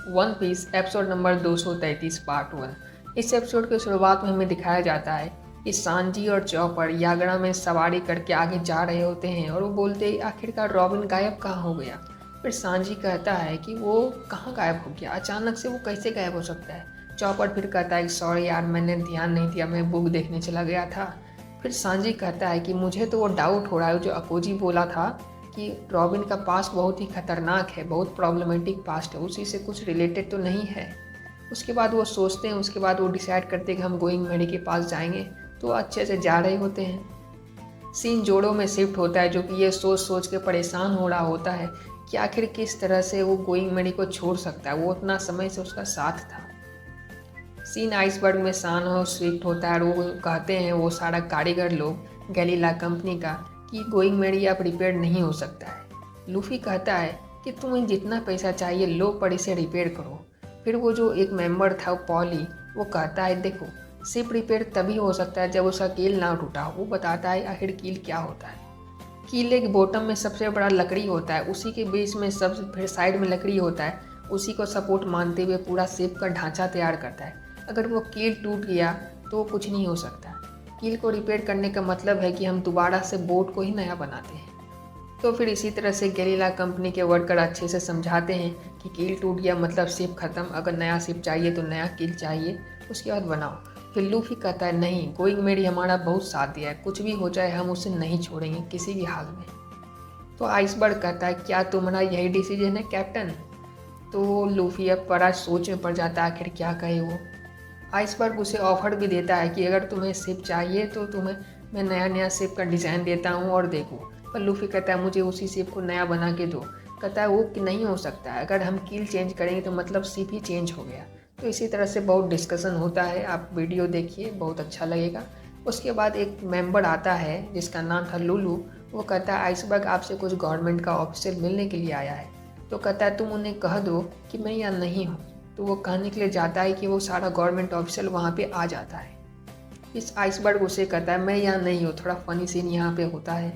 One Piece episode number 233 part 1। इस episode की शुरुआत में हमें दिखाया जाता है कि सांजी और चॉपर यागड़ा में सवारी करके आगे जा रहे होते हैं और वो बोलते हैं आखिरकार रॉबिन गायब कहाँ हो गया। फिर सांजी कहता है कि वो कहाँ गायब हो गया, अचानक से वो कैसे गायब हो सकता है। चॉपर फिर कहता है कि सॉरी यार, मैंने ध्यान नहीं दिया, मैं बुक देखने चला गया था। फिर सांजी कहता है कि मुझे तो वो डाउट हो रहा है जो अकोजी बोला था कि रॉबिन का पास्ट बहुत ही खतरनाक है, बहुत प्रॉब्लमेटिक पास्ट है, उसी से कुछ रिलेटेड तो नहीं है। उसके बाद वो सोचते हैं, उसके बाद वो डिसाइड करते हैं कि हम गोइंग मेडी के पास जाएंगे। तो वो अच्छे से जा रहे होते हैं। सीन जोड़ों में शिफ्ट होता है जो कि ये सोच सोच के परेशान हो रहा होता है कि आखिर किस तरह से वो गोइंग मेडी को छोड़ सकता है, वो उतना समय से उसका साथ था। सीन आइसबर्ग में सान हो शिफ्ट होता है और वो कहते हैं वो सारा कारीगर लोग गैलीला कंपनी का कि गोइंग मेडी अब रिपेयर नहीं हो सकता है। लूफी कहता है कि तुम्हें जितना पैसा चाहिए लो, पर इसे रिपेयर करो। फिर वो जो एक मेंबर था पॉली, वो कहता है देखो, शिप रिपेयर तभी हो सकता है जब उसका कील ना टूटा हो। वो बताता है आखिर कील क्या होता है। कील एक बॉटम में सबसे बड़ा लकड़ी होता है, उसी के बीच में सब फिर साइड में लकड़ी होता है, उसी को सपोर्ट मानते हुए पूरा शिप का ढांचा तैयार करता है। अगर वो कील टूट गया तो कुछ नहीं हो सकता। कील को रिपेयर करने का मतलब है कि हम दोबारा से बोट को ही नया बनाते हैं। तो फिर इसी तरह से गैलीला कंपनी के वर्कर अच्छे से समझाते हैं कि कील टूट गया मतलब शिप खत्म, अगर नया शिप चाहिए तो नया कील चाहिए, उसके बाद बनाओ। फिर लूफी कहता है नहीं, गोइंग मेडी हमारा बहुत साथ दिया है, कुछ भी हो जाए हम उसे नहीं छोड़ेंगे किसी भी हाल में। तो आइसबर्ग कहता है क्या तुम्हारा यही डिसीजन है कैप्टन। तो लूफी अब बड़ा सोच में पड़ जाता है आखिर क्या कहे वो। आइसबर्ग उसे ऑफर भी देता है कि अगर तुम्हें शिप चाहिए तो तुम्हें मैं नया नया शिप का डिज़ाइन देता हूँ और देखो। पर लूफी कहता है मुझे उसी शिप को नया बना के दो। कहता है वो कि नहीं हो सकता है, अगर हम कील चेंज करेंगे तो मतलब शिप ही चेंज हो गया। तो इसी तरह से बहुत डिस्कशन होता है, आप वीडियो देखिए बहुत अच्छा लगेगा। उसके बाद एक मेंबर आता है जिसका नाम था लुलू। वो कहता है आइसबर्ग आपसे कुछ गवर्नमेंट का ऑफिसर मिलने के लिए आया है। तो कहता है तुम उन्हें कह दो कि मैं यहाँ नहीं हूँ। तो वो कहने के लिए जाता है कि वो सारा गवर्नमेंट ऑफिसर वहाँ पे आ जाता है। इस आइसबर्ग उसे कहता है मैं यहाँ नहीं हूँ, थोड़ा फनी सीन यहाँ पे होता है।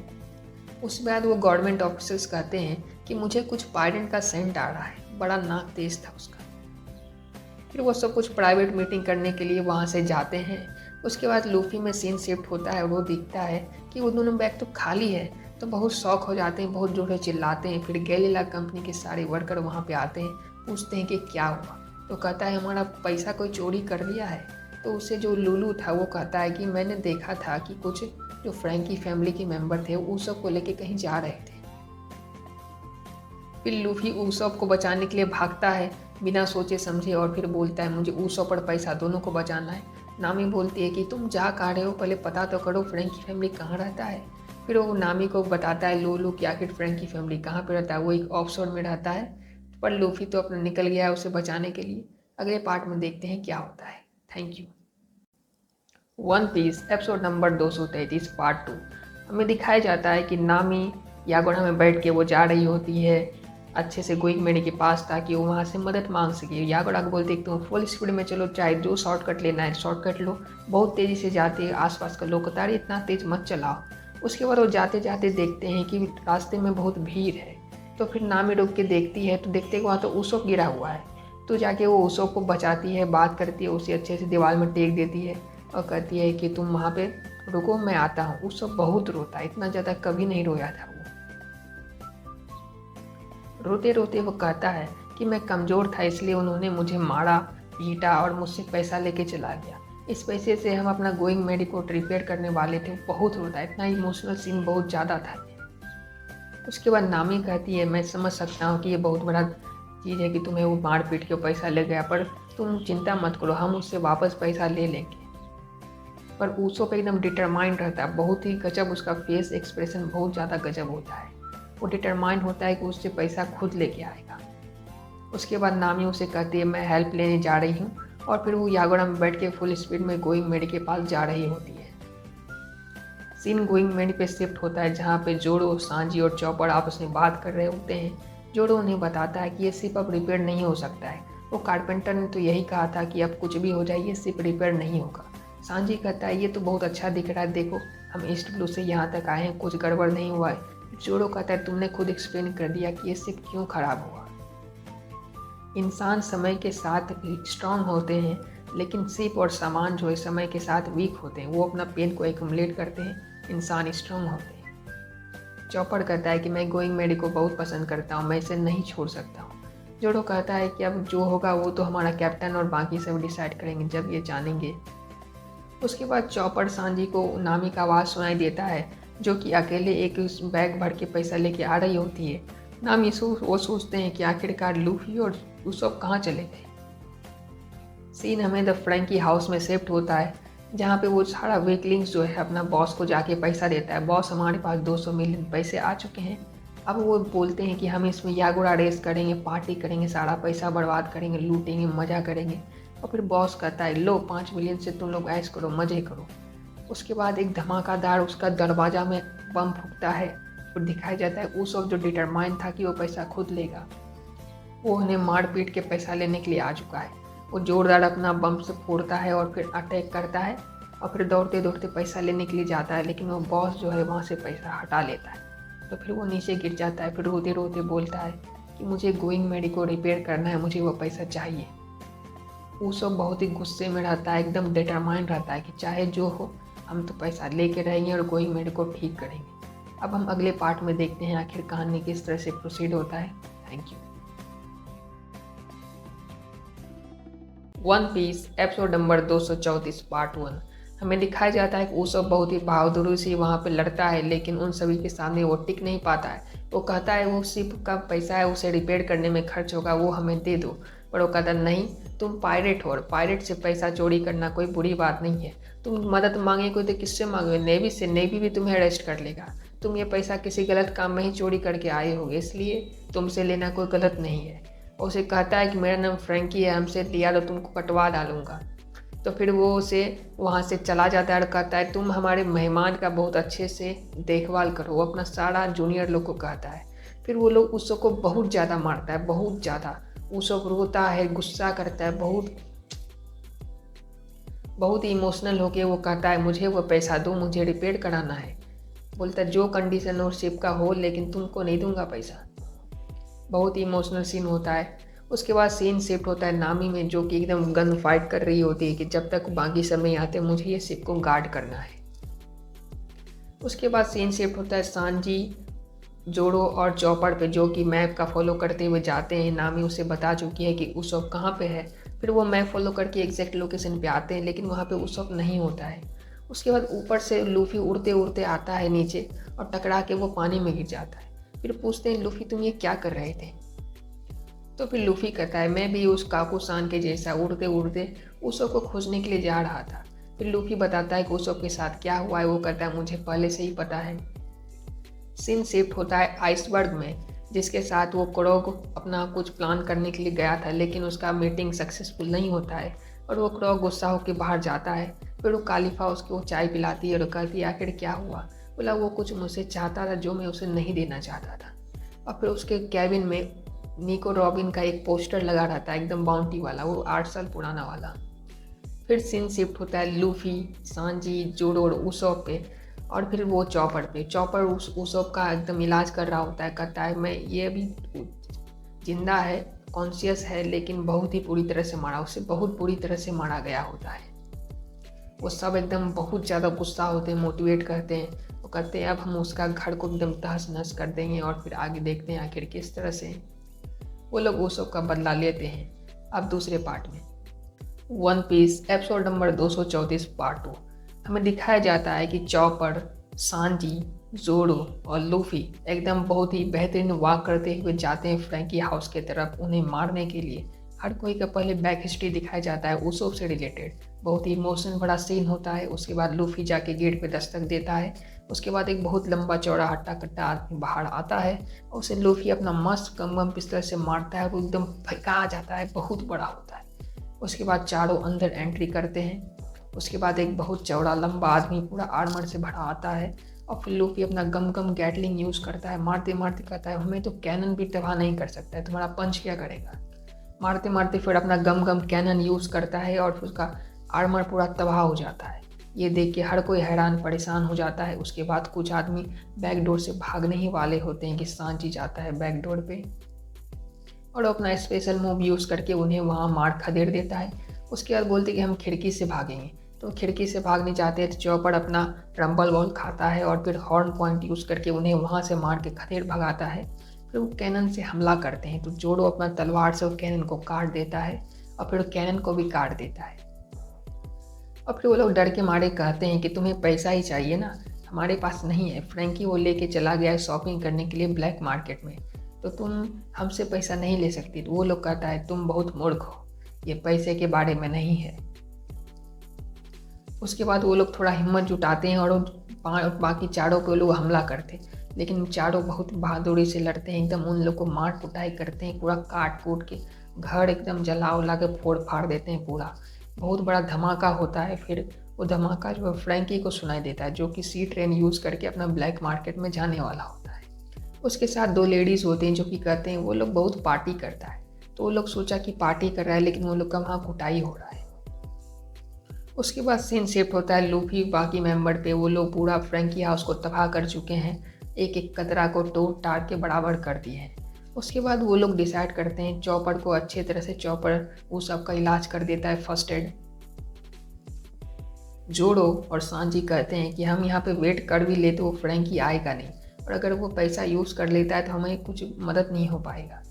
उसके बाद वो गवर्नमेंट ऑफिसर्स कहते हैं कि मुझे कुछ पायरेट का सेंट आ रहा है, बड़ा नाक तेज था उसका। फिर वो सब कुछ प्राइवेट मीटिंग करने के लिए वहाँ से जाते हैं। उसके बाद लूफी में सीन शिफ्ट होता है और वो दिखता है कि वो दोनों बैग तो खाली है। तो बहुत शौक हो जाते हैं, बहुत जोर से चिल्लाते हैं। फिर गैलीला कंपनी के सारे वर्कर वहाँ पे आते हैं, पूछते हैं कि क्या हुआ। तो कहता है हमारा पैसा कोई चोरी कर लिया है। तो उसे जो लुलू था वो कहता है कि मैंने देखा था कि कुछ जो फ्रैंकी फैमिली के मेंबर थे वो सब को लेके कहीं जा रहे थे। फिर लूफी ऊसॉप को बचाने के लिए भागता है बिना सोचे समझे और फिर बोलता है मुझे ऊसॉप और पैसा दोनों को बचाना है। नामी बोलती है कि तुम जा कहाँ रहे हो, पहले पता तो करो फ्रैंकी फैमिली कहाँ रहता है। फिर वो नामी को बताता है लूलू कि आखिर फ्रैंकी फैमिली कहाँ पे रहता है, वो एक ऑफशोर में रहता है। पर लूफी तो अपना निकल गया है उसे बचाने के लिए। अगले पार्ट में देखते हैं क्या होता है। Thank you. One Piece episode number 233 part 2। हमें दिखाया जाता है कि नामी यागोड़ा में बैठ के वो जा रही होती है अच्छे से गोइंग मेडी के पास ताकि वो वहाँ से मदद मांग सके। यागोड़ा को बोलते तुम फुल स्पीड में चलो, चाहे जो शॉर्टकट लेना है शॉर्टकट लो। बहुत तेज़ी से जाते हैं, आसपास का लोग कहता है इतना तेज़ मत चलाओ। उसके बाद वो जाते जाते देखते हैं कि रास्ते में बहुत भीड़ है। तो फिर नामी रुक के देखती है तो देखते हैं वहाँ तो ऊसोप गिरा हुआ है। तो जाके वो ऊसोप को बचाती है, बात करती है, उसे अच्छे से दीवार में टेक देती है और कहती है कि तुम वहाँ पे रुको, मैं आता हूँ। उस सब बहुत रोता है, इतना ज़्यादा कभी नहीं रोया था वो। रोते रोते वो कहता है कि मैं कमज़ोर था इसलिए उन्होंने मुझे मारा पीटा और मुझसे पैसा लेके चला गया। इस पैसे से हम अपना गोइंग मेडी को रिपेयर करने वाले थे। बहुत रोता है, इतना इमोशनल सीन बहुत ज़्यादा था। उसके बाद नामी कहती है मैं समझ सकता हूँ कि ये बहुत बड़ा चीज़ है कि तुम्हें वो मार पीट के पैसा ले गया, पर तुम चिंता मत करो, हम उससे वापस पैसा ले लेंगे। पर ऊसोप एकदम डिटरमाइंड रहता है, बहुत ही गजब, उसका फेस एक्सप्रेशन बहुत ज़्यादा गजब होता है। वो डिटरमाइंड होता है कि उससे पैसा खुद लेके आएगा। उसके बाद नामी उसे कहती है मैं हेल्प लेने जा रही हूँ और फिर वो यागोड़ा में बैठ के फुल स्पीड में गोइंग मेडी के पास जा रही होती है। सीन गोइंग मेडी पे शिफ्ट होता है जहाँ पे जोड़ो, सांजी और चॉपर आपस में बात कर रहे होते हैं। जोड़ो उन्हें बताता है कि ये शिप अब रिपेयर नहीं हो सकता है, वो कारपेंटर ने तो यही कहा था कि अब कुछ भी हो जाए ये शिप रिपेयर नहीं होगा। सांजी कहता है ये तो बहुत अच्छा दिख रहा है, देखो हम ईस्ट ब्लू से यहाँ तक आए हैं, कुछ गड़बड़ नहीं हुआ है। जोड़ो कहता है तुमने खुद एक्सप्लेन कर दिया कि ये शिप क्यों खराब हुआ। इंसान समय के साथ स्ट्रांग होते हैं, लेकिन शिप और सामान जो है समय के साथ वीक होते हैं। वो अपना पेन को एक्यूमुलेट करते हैं, इंसान स्ट्रांग होते हैं। चॉपर कहता है कि मैं गोइंग मेडी को बहुत पसंद करता हूँ, मैं इसे नहीं छोड़ सकता हूँ। जोड़ो कहता है कि अब जो होगा वो तो हमारा कैप्टन और बाकी सब डिसाइड करेंगे जब ये जानेंगे। उसके बाद चॉपर सांजी को नामी का आवाज़ सुनाई देता है, जो कि अकेले एक बैग भर के पैसा लेके आ रही होती है। नामी वो सोचते हैं कि आखिरकार लूफी और यूसुफ कहाँ चले गए। सीन हमें द फ्रैंकी हाउस में शिफ्ट होता है, जहाँ पे वो सारा वीकलिंग्स जो है अपना बॉस को जाके पैसा देता है। बॉस, हमारे पास 200 मिलियन पैसे आ चुके हैं। अब वो बोलते हैं कि हम इसमें यागुड़ा रेस करेंगे, पार्टी करेंगे, सारा पैसा बर्बाद करेंगे, लूटेंगे, मज़ा करेंगे। और फिर बॉस कहता है लो 5 मिलियन से तुम लोग ऐश करो, मज़े करो। उसके बाद एक धमाकादार उसका दरवाज़ा में बम फूटता है। फिर दिखाया जाता है यूसुफ जो डिटरमाइन था कि वो पैसा खुद लेगा, वो उन्हें मार पीट के पैसा लेने के लिए आ चुका है। वो जोरदार अपना बम से फोड़ता है और फिर अटैक करता है और फिर दौड़ते दौड़ते पैसा लेने के लिए जाता है, लेकिन वो बॉस जो है वहाँ से पैसा हटा लेता है। तो फिर वो नीचे गिर जाता है। फिर रोते रोते बोलता है कि मुझे गोइंग मेडी को रिपेयर करना है, मुझे वो पैसा चाहिए। वो सब बहुत ही गुस्से में रहता है, एकदम डिटरमाइंड रहता है कि चाहे जो हो हम तो पैसा लेके रहेंगे और गोइंग मेडी को ठीक करेंगे। अब हम अगले पार्ट में देखते हैं आखिर कहानी किस तरह से प्रोसीड होता है। Thank you. One Piece episode number 234 part 1। हमें दिखाया जाता है कि यूसुफ बहुत ही बहादुरी से वहाँ पे लड़ता है, लेकिन उन सभी के सामने वो टिक नहीं पाता है। वो कहता है वो शिप का पैसा है, उसे रिपेयर करने में खर्च होगा, वो हमें दे दो। पर वो कहता नहीं, तुम पायरेट हो और पायरेट से पैसा चोरी करना कोई बुरी बात नहीं है। तुम मदद मांगे कोई तो किससे मांगोगे? नेवी से। नेवी भी तुम्हें अरेस्ट कर लेगा। तुम ये पैसा किसी गलत काम में ही चोरी करके आए होगे, इसलिए तुमसे लेना कोई गलत नहीं है। उसे कहता है कि मेरा नाम फ्रैंकी है, हमसे लिया तो तुमको कटवा डालूंगा। तो फिर वो उसे वहाँ से चला जाता है और कहता है तुम हमारे मेहमान का बहुत अच्छे से देखभाल करो। वो अपना सारा जूनियर लोग को कहता है। फिर वो लोग यूसुफ को बहुत ज़्यादा मारता है, बहुत ज़्यादा। यूसुफ रोता है, गुस्सा करता है, बहुत ही इमोशनल होके वो कहता है मुझे वो पैसा दो, मुझे रिपेयर कराना है। बोलता है जो कंडीशन और शिप का हो, लेकिन तुमको नहीं दूंगा पैसा। बहुत ही इमोशनल सीन होता है। उसके बाद सीन शिफ्ट होता है नामी में, जो कि एकदम गन फाइट कर रही होती है कि जब तक बाकी सब नहीं आते मुझे ये शिप को गार्ड करना है। उसके बाद सीन शिफ्ट होता है सांजी, जोड़ो और चॉपर पे, जो कि मैप का फॉलो करते हुए जाते हैं। नामी उसे बता चुकी है कि यूसुफ कहाँ पे है। फिर वो मैप फॉलो करके एग्जैक्ट लोकेशन पे आते हैं, लेकिन वहाँ पे यूसुफ नहीं होता है। उसके बाद ऊपर से लूफी उड़ते उड़ते आता है नीचे और टकरा के वो पानी में गिर जाता है। फिर पूछते हैं लूफी तुम ये क्या कर रहे थे? तो फिर लूफी कहता है मैं भी उस काकू सान के जैसा उड़ते उड़ते यूसुफ को खोजने के लिए जा रहा था। फिर लूफी बताता है कि यूसुफ के साथ क्या हुआ है। वो कहता है मुझे पहले से ही पता है। सीन शिफ्ट होता है आइसबर्ग में, जिसके साथ वो क्रोग अपना कुछ प्लान करने के लिए गया था, लेकिन उसका मीटिंग सक्सेसफुल नहीं होता है और वो क्रोग गुस्सा होकर बाहर जाता है। फिर वो कालिफा उसको चाय पिलाती है और कहती है आखिर क्या हुआ? बोला वो कुछ मुझसे चाहता था जो मैं उसे नहीं देना चाहता था। और फिर उसके कैबिन में निको रॉबिन का एक पोस्टर लगा रहता है, एकदम बाउंटी वाला, वो 8 साल पुराना वाला। फिर सीन शिफ्ट होता है लूफी, सांजी, जोडो और यूसुफ पे, और फिर वो चॉपर पे। चॉपर यूसुफ का एकदम इलाज कर रहा होता है। कहता है मैं ये अभी जिंदा है, कॉन्शियस है, लेकिन बहुत ही बुरी तरह से मारा, उसे बहुत बुरी तरह से मारा गया होता है। वो सब एकदम बहुत ज़्यादा गुस्सा होते हैं, मोटिवेट करते हैं। वो कहते हैं अब हम उसका घर को एकदम तहस नहस कर देंगे और फिर आगे देखते हैं आखिर किस तरह से वो लोग यूसुफ का बदला लेते हैं। अब दूसरे पार्ट में One Piece episode number 234 part 2। हमें दिखाया जाता है कि चॉपर, सांजी, जोडो और लूफी एकदम बहुत ही बेहतरीन वॉक करते हुए जाते हैं फ्रैंकी हाउस की तरफ उन्हें मारने के लिए। हर कोई का पहले बैक हिस्ट्री दिखाया जाता है यूसुफ से रिलेटेड। बहुत ही इमोशनल बड़ा सीन होता है। उसके बाद लूफी जाके गेट पे दस्तक देता है। उसके बाद एक बहुत लंबा चौड़ा हट्टा कट्टा आदमी बाहर आता है और उसे लूफी अपना मस्त कम पिस्तौल से मारता है। वो एकदम फेंका जाता है, बहुत बड़ा होता है। उसके बाद चारों अंदर एंट्री करते हैं। उसके बाद एक बहुत चौड़ा लंबा आदमी पूरा आर्मर से भरा आता है और फिर लूफी अपना गम गैटलिंग यूज़ करता है। मारते मारते कहता है हमें तो कैनन भी तबाह नहीं कर सकता है, तुम्हारा पंच क्या करेगा? मारते मारते फिर अपना गम कैनन यूज़ करता है और फिर उसका आर्मर पूरा तबाह हो जाता है। ये देख के हर कोई हैरान परेशान हो जाता है। उसके बाद कुछ आदमी बैक डोर से भागने ही वाले होते हैं कि सांची जाता है बैक डोर पे और वो अपना स्पेशल मूव यूज़ करके उन्हें वहाँ मार खदेड़ देता है। उसके बाद बोलते कि हम खिड़की से भागेंगे। तो खिड़की से भागने जाते हैं तो चॉपर अपना रंबल बॉल खाता है और फिर हॉर्न पॉइंट यूज़ करके उन्हें वहाँ से मार के खदेड़ भगाता है। फिर वो कैनन से हमला करते हैं तो जोड़ो अपना तलवार से वो कैनन को काट देता है और फिर कैनन को भी काट देता है। और फिर वो लोग डर के मारे कहते हैं कि तुम्हें पैसा ही चाहिए ना, हमारे पास नहीं है। फ्रैंकी वो लेके चला गया है शॉपिंग करने के लिए ब्लैक मार्केट में, तो तुम हमसे पैसा नहीं ले सकती। तो वो लोग कहता है तुम बहुत मूर्ख हो, ये पैसे के बारे में नहीं है। उसके बाद वो लोग थोड़ा हिम्मत जुटाते हैं और बाकी चारों पे लोग हमला करते हैं, लेकिन चारों बहुत बहादुरी से लड़ते हैं, एकदम उन लोग को मार कुटाई करते हैं, पूरा काट कूट के घर एकदम जला उला के फोड़ फाड़ देते हैं पूरा। बहुत बड़ा धमाका होता है। फिर वो धमाका जो है फ्रैंकी को सुनाई देता है, जो कि सी ट्रेन यूज़ करके अपना ब्लैक मार्केट में जाने वाला होता है। उसके साथ दो लेडीज़ होते हैं जो कि कहते हैं वो लोग बहुत पार्टी करता है। तो वो लोग सोचा कि पार्टी कर रहा है, लेकिन वो लोग का वहाँ कुटाई हो रहा है। उसके बाद सीन शिफ्ट होता है लूफी बाकी मेंबर पे। वो लोग पूरा फ्रैंकी हाउस को तबाह कर चुके हैं, एक एक कतरा को तोड़ ताड़ के बराबर कर दिए हैं। उसके बाद वो लोग डिसाइड करते हैं चॉपर को अच्छे तरह से, चॉपर वो सबका इलाज कर देता है, फर्स्ट एड। जोड़ो और सांजी कहते हैं कि हम यहाँ पे वेट कर भी ले तो वो फ्रैंकी आएगा नहीं, और अगर वो पैसा यूज़ कर लेता है तो हमें कुछ मदद नहीं हो पाएगा।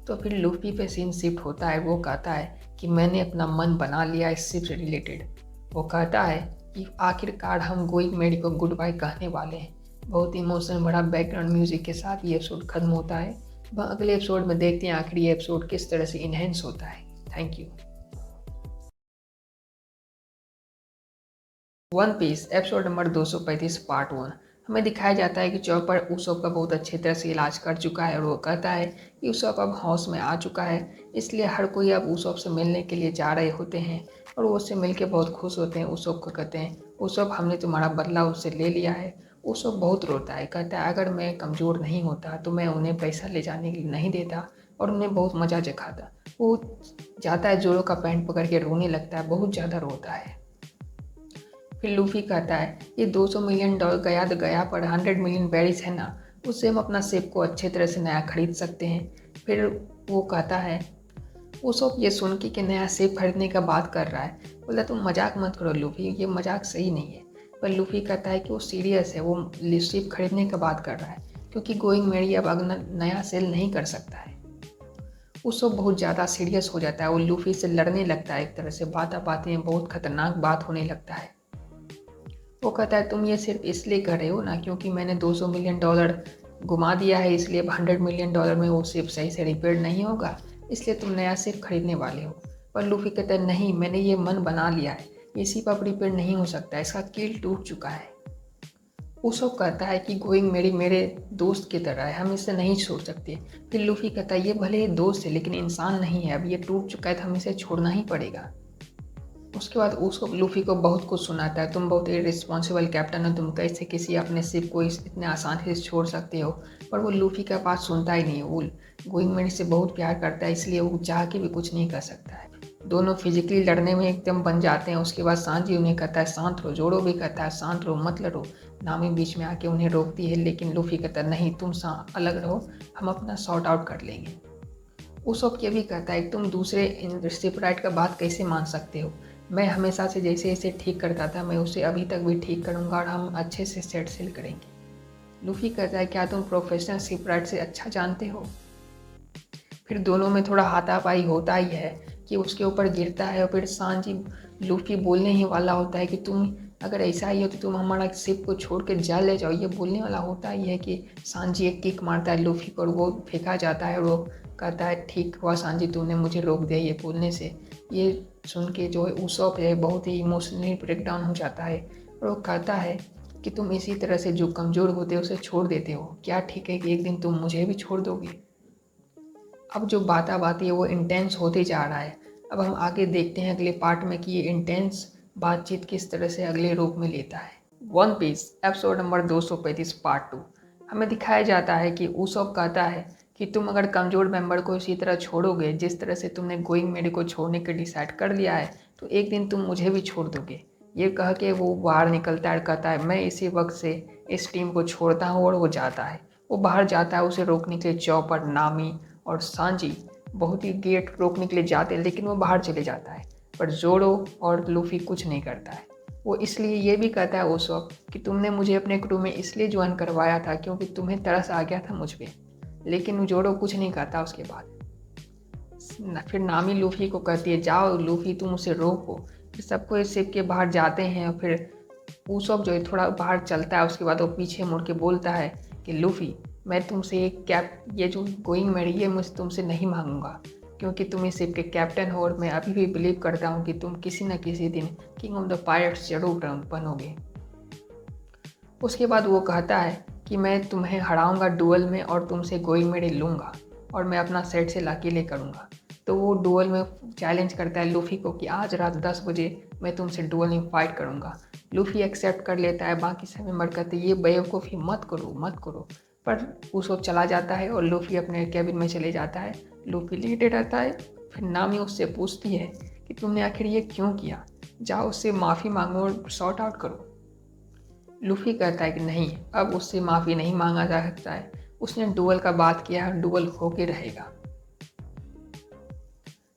तो फिर लूफी पे सीन शिफ्ट होता है। वो कहता है कि मैंने अपना मन बना लिया इस शिप से रिलेटेड। वो कहता है कि आखिरकार हम गोइंग मेरी को गुड बाय कहने वाले हैं। बहुत इमोशन भरा बैकग्राउंड म्यूजिक के साथ ये एपिसोड खत्म होता है। वह अगले एपिसोड में देखते हैं आखिर ये एपिसोड किस तरह से इनहेंस होता है। Thank you. One Piece episode number 235 part 1। हमें दिखाया जाता है कि चॉपर उसोप का बहुत अच्छी तरह से इलाज कर चुका है और वो कहता है कि उसोप अब हाउस में आ चुका है, इसलिए हर कोई अब उसोप से मिलने के लिए जा रहे होते हैं और वो उससे मिलके बहुत खुश होते हैं। उसोप को कहते हैं उसोप हमने तुम्हारा बदला उससे ले लिया है। उसोप बहुत रोता है, कहता है अगर मैं कमज़ोर नहीं होता तो मैं उन्हें पैसा ले जाने के लिए नहीं देता और उन्हें बहुत मज़ा चखाता। वो जाता है जोरो का पैंट पकड़ के रोने लगता है, बहुत ज़्यादा रोता है। फिर लूफी कहता है ये $200 मिलियन गया तो गया, पर 100 मिलियन बेरीज है ना, उससे हम अपना शिप को अच्छे तरह से नया खरीद सकते हैं। फिर वो कहता है उसोप ये सुन के कि नया शिप खरीदने का बात कर रहा है, बोला तुम मजाक मत करो लूफी, ये मजाक सही नहीं है। पर लूफी कहता है कि वो सीरियस है, वो शिप खरीदने का बात कर रहा है, क्योंकि गोइंग मेरी अब नया सेल नहीं कर सकता है। उसोप बहुत ज़्यादा सीरियस हो जाता है, वो लूफी से लड़ने लगता है, एक तरह से बातें में बहुत खतरनाक बात होने लगता है। वो कहता है तुम ये सिर्फ इसलिए कर रहे हो ना क्योंकि मैंने $200 मिलियन घुमा दिया है, इसलिए अब $100 मिलियन में वो सिर्फ सही से रिपेयर नहीं होगा, इसलिए तुम नया सिर्फ खरीदने वाले हो। पर लूफी कहता है नहीं, मैंने ये मन बना लिया है, ये सिर्फ अब रिपेयर नहीं हो सकता, इसका कील टूट चुका है। उसोप कहता है कि गोइंग मेरे दोस्त की तरह है, हम इसे नहीं छोड़ सकते। फिर लूफी कहता है ये भले दोस्त है लेकिन इंसान नहीं है, अब ये टूट चुका है तो हमें इसे छोड़ना ही पड़ेगा। उसके बाद उसको लूफी को बहुत कुछ सुनाता है, तुम बहुत इररिस्पॉन्सिबल कैप्टन हो, तुम कैसे किसी अपने शिप को इतने आसानी से छोड़ सकते हो। पर वो लूफी का बात सुनता ही नहीं है, वो गोइंग मेरी से बहुत प्यार करता है, इसलिए वो चाह के भी कुछ नहीं कर सकता है। दोनों फिजिकली लड़ने में एकदम बन जाते हैं। उसके बाद सांजी उन्हें कहता है शांत रहो, जोड़ो भी कहता है शांत रहो मत लड़ो। नामी बीच में आके उन्हें रोकती है, लेकिन लूफी कहता है नहीं, तुम अलग रहो, हम अपना सॉर्ट आउट कर लेंगे। उसोप ये भी कहता है तुम दूसरे शिपराइट का बात कैसे मान सकते हो, मैं हमेशा से जैसे इसे ठीक करता था मैं उसे अभी तक भी ठीक करूँगा और हम अच्छे से सेट सेल करेंगे। लूफी कहता है क्या तुम प्रोफेशनल शिपराइट से अच्छा जानते हो। फिर दोनों में थोड़ा हाथापाई होता ही है कि उसके ऊपर गिरता है और फिर सांजी लूफी बोलने ही वाला होता है कि तुम अगर ऐसा ही हो तो तुम हमारा शिप को छोड़ के जा ले जाओ, ये बोलने वाला होता ही है कि सांजी एक किक मारता है लूफी पर, वो फेंका जाता है और वो कहता है ठीक हुआ सांजी तूने मुझे रोक दिया ये बोलने से। ये सुन के जो है उसोप है बहुत ही इमोशनली ब्रेकडाउन हो जाता है और वो कहता है कि तुम इसी तरह से जो कमज़ोर होते हो उसे छोड़ देते हो, क्या ठीक है कि एक दिन तुम मुझे भी छोड़ दोगे। अब जो बातें है वो इंटेंस होते जा रहा है। अब हम आगे देखते हैं अगले पार्ट में कि ये इंटेंस बातचीत किस तरह से अगले रूप में लेता है। One Piece episode number 235 part 2। हमें दिखाया जाता है कि उसोप कहता है कि तुम अगर कमज़ोर मेंबर को इसी तरह छोड़ोगे जिस तरह से तुमने गोइंग मेरी को छोड़ने का डिसाइड कर लिया है, तो एक दिन तुम मुझे भी छोड़ दोगे। ये कह के वो बाहर निकलता है और कहता है मैं इसी वक्त से इस टीम को छोड़ता हूँ, और वो जाता है। वो बाहर जाता है, उसे रोकने के लिए चॉपर, नामी और सांजी बहुत ही गेट रोकने के लिए जाते हैं, लेकिन वो बाहर चले जाता है। पर जोरो और लूफी कुछ नहीं करता है। वो इसलिए ये भी कहता है उसोप कि तुमने मुझे अपने क्रू में इसलिए ज्वाइन करवाया था क्योंकि तुम्हें तरस आ गया था मुझ पे। लेकिन जोरो कुछ नहीं कहता उसके बाद। फिर नामी लूफी को कहती है, जाओ लूफी तुम उसे रोको। फिर सबको इस शिप के बाहर जाते हैं और फिर उसोप जो है थोड़ा बाहर चलता है। उसके बाद वो पीछे मुड़ के बोलता है कि लूफी, मैं तुमसे एक ये जो गोइंग मेरी ये मुझे तुमसे नहीं मांगूंगा, क्योंकि तुम इस शिप के कैप्टन हो और मैं अभी भी बिलीव करता हूँ कि तुम किसी न किसी दिन किंग ऑफ द पायरेट्स जरूर बनोगे। उसके बाद वो कहता है कि मैं तुम्हें हराऊंगा डुअल में और तुमसे गोइंग मेरी लूँगा और मैं अपना सेट से अकेले करूँगा। तो वो डुअल में चैलेंज करता है लूफी को कि आज रात 10 बजे मैं तुमसे डुअल में फाइट करूँगा। लूफी एक्सेप्ट कर लेता है। बाकी सब मेंबर कहते ये बेवकूफ़ी मत करो मत करो। पर उस चला जाता है और लूफी अपने कैबिन में चले जाता है। लूफी लेटे रहता है। फिर नामी उससे पूछती है कि तुमने आखिर ये क्यों किया, जाओ उससे माफ़ी मांगो और सॉर्ट आउट करो। लूफी कहता है कि नहीं, अब उससे माफ़ी नहीं मांगा जा सकता है। उसने डुअल का बात किया है, डुअल होके रहेगा।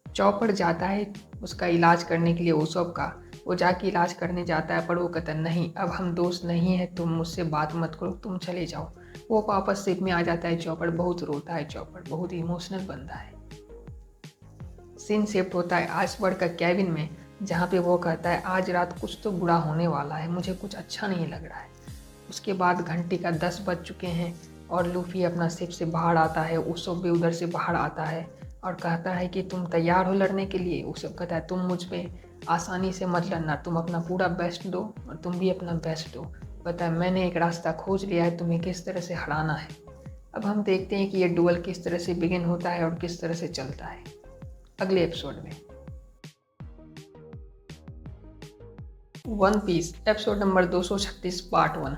चॉपर जाता है उसका इलाज करने के लिए उसोप का। वो जाके इलाज करने जाता है पर वो कहता है नहीं, अब हम दोस्त नहीं है, तुम मुझसे बात मत करो, तुम चले जाओ। वो वापस शिप में आ जाता है। चॉपर बहुत रोता है। चॉपर बहुत इमोशनल बनता है। सीन शिफ्ट होता है आइसबर्ग का कैबिन में, जहाँ पे वो कहता है आज रात कुछ तो बुरा होने वाला है, मुझे कुछ अच्छा नहीं लग रहा है। उसके बाद घंटे का 10 बज चुके हैं और लूफी अपना शिप से बाहर आता है। उsopp भी उधर से बाहर आता है और कहता है कि तुम तैयार हो लड़ने के लिए। उsopp कहता है तुम मुझ पे आसानी से मत लड़ना, तुम अपना पूरा बेस्ट दो और तुम भी अपना बेस्ट दो। कहता है मैंने एक रास्ता खोज लिया है, तुम्हें किस तरह से हराना है। अब हम देखते हैं कि ये डुअल किस तरह से बिगिन होता है और किस तरह से चलता है अगले एपिसोड में। One Piece episode number 236 part 1।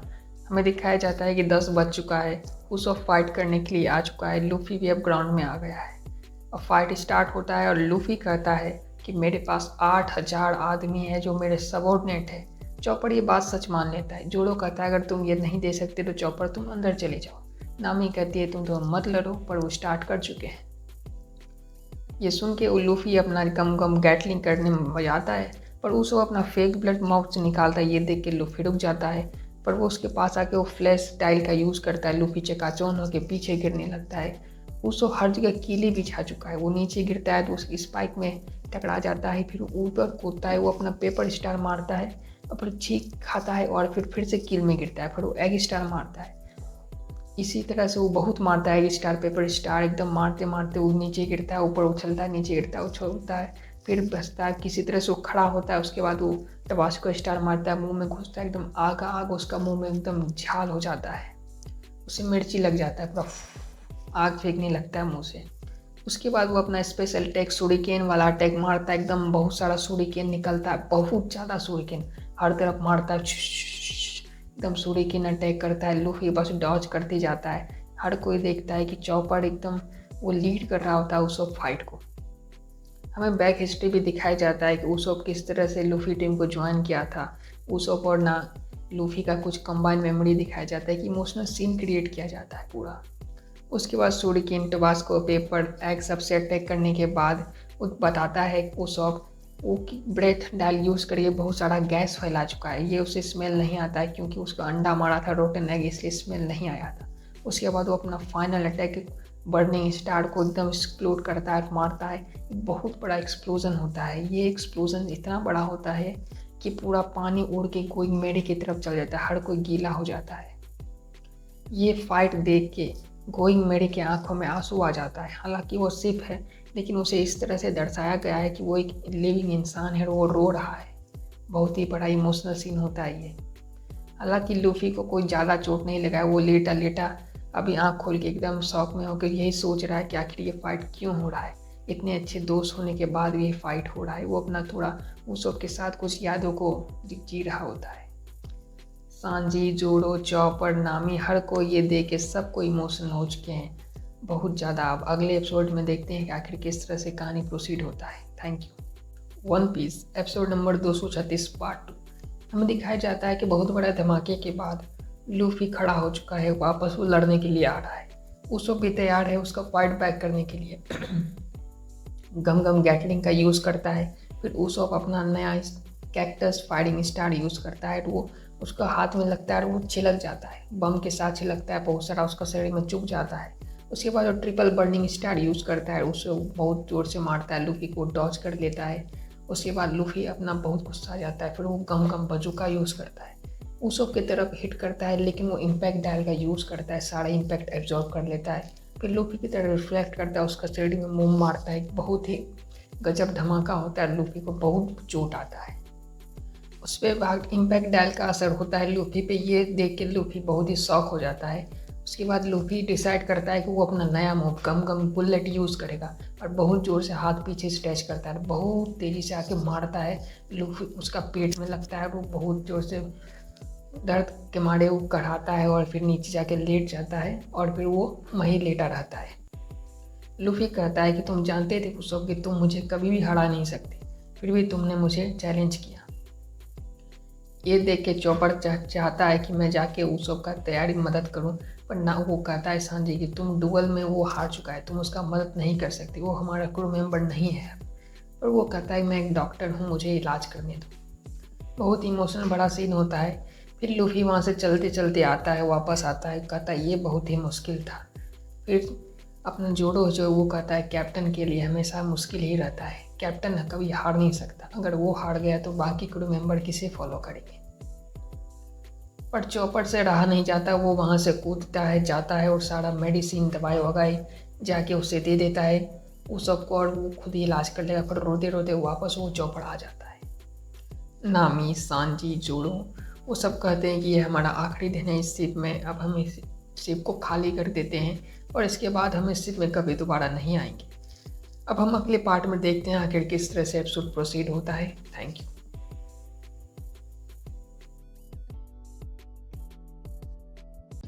हमें दिखाया जाता है कि 10 बज चुका है। उsopp फाइट करने के लिए आ चुका है। लूफी भी अब ग्राउंड में आ गया है और फाइट स्टार्ट होता है। और लूफी कहता है कि मेरे पास 8000 आदमी है जो मेरे सबॉर्डिनेट है। चॉपर ये बात सच मान लेता है। जोड़ो कहता है अगर तुम ये नहीं दे सकते तो चॉपर तुम अंदर चले जाओ। नामी कहती है तुम तो मत लड़ो, पर वो स्टार्ट कर चुके हैं। ये सुन के लूफी अपना गम गम गैटलिंग करने में बजाता है, पर उसे अपना फेक ब्लड माउथ से निकालता है। ये देख के लूफी रुक जाता है, पर वो उसके पास आके वो फ्लैश स्टाइल का यूज़ करता है। लूफी चकाचौंध होकर पीछे गिरने लगता है। उसको हर जगह कीले बिछा चुका है। वो नीचे गिरता है तो उसकी स्पाइक में टकरा जाता है। फिर ऊपर कूदता है, वो अपना पेपर स्टार मारता है और फिर चीख खाता है और फिर से कील में गिरता है। फिर वो एग स्टार मारता है। इसी तरह से वो बहुत मारता है, एग स्टार पेपर स्टार एकदम मारते मारते वो नीचे गिरता है, ऊपर उछलता है, नीचे गिरता है, उछलता है, फिर बचता है। किसी तरह से वो खड़ा होता है। उसके बाद वो टबास्को स्टार मारता है, मुंह में घुसता है, एकदम आग आग उसका मुंह में एकदम झाल हो जाता है। उसे मिर्ची लग जाता है, पूरा आग फेंकने लगता है मुंह से। उसके बाद वो अपना स्पेशल अटैक सुरिकेन वाला अटैक मारता है। एकदम बहुत सारा सुरिकेन निकलता है, बहुत ज़्यादा सुरिकेन हर तरफ मारता है। एकदम सुरिकेन अटैक करता है। लूफी बस डॉज करते जाता है। हर कोई देखता है कि चॉपर एकदम वो लीड कर रहा होता है उsopp फाइट को। हमें बैक हिस्ट्री भी दिखाया जाता है कि उsopp किस तरह से लूफी टीम को ज्वाइन किया था। उsopp और ना लूफी का कुछ कंबाइंड मेमोरी दिखाया जाता है कि इमोशनल सीन क्रिएट किया जाता है पूरा। उसके बाद सुरिकेन टबास्को पेपर एग सबसे अटैक करने के बाद वो बताता है उsopp वो ब्रेथ डाल यूज़ करके बहुत सारा गैस फैला चुका है। ये उसे स्मेल नहीं आता है क्योंकि उसका अंडा मारा था रोटन एग, इसलिए स्मेल नहीं आया था। उसके बाद वो अपना फाइनल अटैक बर्निंग स्टार को एकदम एक्सप्लोड करता है, मारता है। बहुत बड़ा एक्सप्लोजन होता है। ये एक्सप्लोजन इतना बड़ा होता है कि पूरा पानी उड़ के गोइंग मेरी की तरफ चल जाता है। हर कोई गीला हो जाता है। ये फाइट देख के गोइंग मेरी की आंखों में आंसू आ जाता है। हालांकि वो सिर्फ है, लेकिन उसे इस तरह से दर्शाया गया है कि वो एक लिविंग इंसान है और वो रो रहा है। बहुत ही बड़ा इमोशनल सीन होता है ये। हालांकि लूफी को कोई ज़्यादा चोट नहीं लगा है। वो लेटा लेटा अभी आँख खोल के एकदम शौक में होकर यही सोच रहा है कि आखिर ये फाइट क्यों हो रहा है। इतने अच्छे दोस्त होने के बाद ये फाइट हो रहा है। वो अपना थोड़ा उsopp के साथ कुछ यादों को जी रहा होता है। सांजी, जोड़ो, चॉपर, नामी हर कोई ये देख के सबको इमोशनल हो चुके हैं बहुत ज़्यादा। अब अगले एपिसोड में देखते हैं कि आखिर किस तरह से कहानी प्रोसीड होता है। Thank you. One Piece episode number 236 part 2। हमें दिखाया जाता है कि बहुत बड़ा धमाके के बाद लूफी खड़ा हो चुका है, वापस वो लड़ने के लिए आ रहा है। उsopp भी तैयार है उसका फाइट बैक करने के लिए। गम गम गैटलिंग का यूज़ करता है। फिर उसॉप अपना नया कैक्टस फायरिंग स्टार यूज़ करता है, तो वो उसका हाथ में लगता है और वो छिलक जाता है, बम के साथ छिलकता है, बहुत सारा उसका शरीर में चुभ जाता है। उसके बाद वो ट्रिपल बर्निंग स्टार यूज़ करता है, उससे बहुत ज़ोर से मारता है, लूफी को डॉज कर लेता है। उसके बाद लूफी अपना बहुत गुस्सा आ जाता है, फिर वो गम गम बजूका यूज़ करता है, उसॉप की तरफ हिट करता है, लेकिन वो इम्पैक्ट डायल का यूज़ करता है, सारा इम्पैक्ट एब्जॉर्ब कर लेता है। फिर लूफी की तरह रिफ्लेक्ट करता है, उसका शरीर में मुंह मारता है, बहुत ही गजब धमाका होता है, लूफी को बहुत चोट आता है। उस पर भाग इम्पैक्ट डायल का असर होता है लूफी पे, ये देख के लूफी बहुत ही शॉक हो जाता है। उसके बाद लूफी डिसाइड करता है कि वो अपना नया मूव गम गम बुलेट यूज़ करेगा और बहुत ज़ोर से हाथ पीछे से टच करता है, बहुत तेज़ी से आके मारता है। लूफी उसका पेट में लगता है, वो बहुत ज़ोर से दर्द के मारे वो कराता है और फिर नीचे जाके लेट जाता है और फिर वो वहीं लेटा रहता है। लूफी कहता है कि तुम जानते थे उस कि तुम मुझे कभी भी हरा नहीं सकते, फिर भी तुमने मुझे चैलेंज किया। ये देख के चॉपर चाहता है कि मैं जाके उसब का तैयारी मदद करूं, पर ना वो कहता है सांजी कि तुम डुअल में वो हार चुका है, तुम उसका मदद नहीं कर सकती, वो हमारा क्रू मेंबर नहीं है। और वो कहता है मैं एक डॉक्टर हूँ, मुझे इलाज करने दो। बहुत इमोशनल बड़ा सीन होता है। फिर लूफी वहाँ से चलते चलते आता है, वापस आता है, कहता है ये बहुत ही मुश्किल था। फिर अपना जोड़ो जो वो कहता है कैप्टन के लिए हमेशा मुश्किल ही रहता है, कैप्टन कभी हार नहीं सकता, अगर वो हार गया तो बाकी क्रू मेंबर किसे फॉलो करेंगे। पर चॉपर से रहा नहीं जाता, वो वहाँ से कूदता है, जाता है और सारा मेडिसिन दवाई वगाई जाके उसे दे देता है उस सबको, और वो खुद ही इलाज कर लेगा। फिर रोते रोते वापस वो चौपड़ आ जाता है। नामी सांजी जोड़ो वो सब कहते हैं कि ये हमारा आखिरी दिन है इस शिप में, अब हम इस शिप को खाली कर देते हैं और इसके बाद हम इस शिप में कभी दोबारा नहीं आएंगे। अब हम अगले पार्ट में देखते हैं आखिर किस तरह से एपिसोड प्रोसीड होता है। Thank you.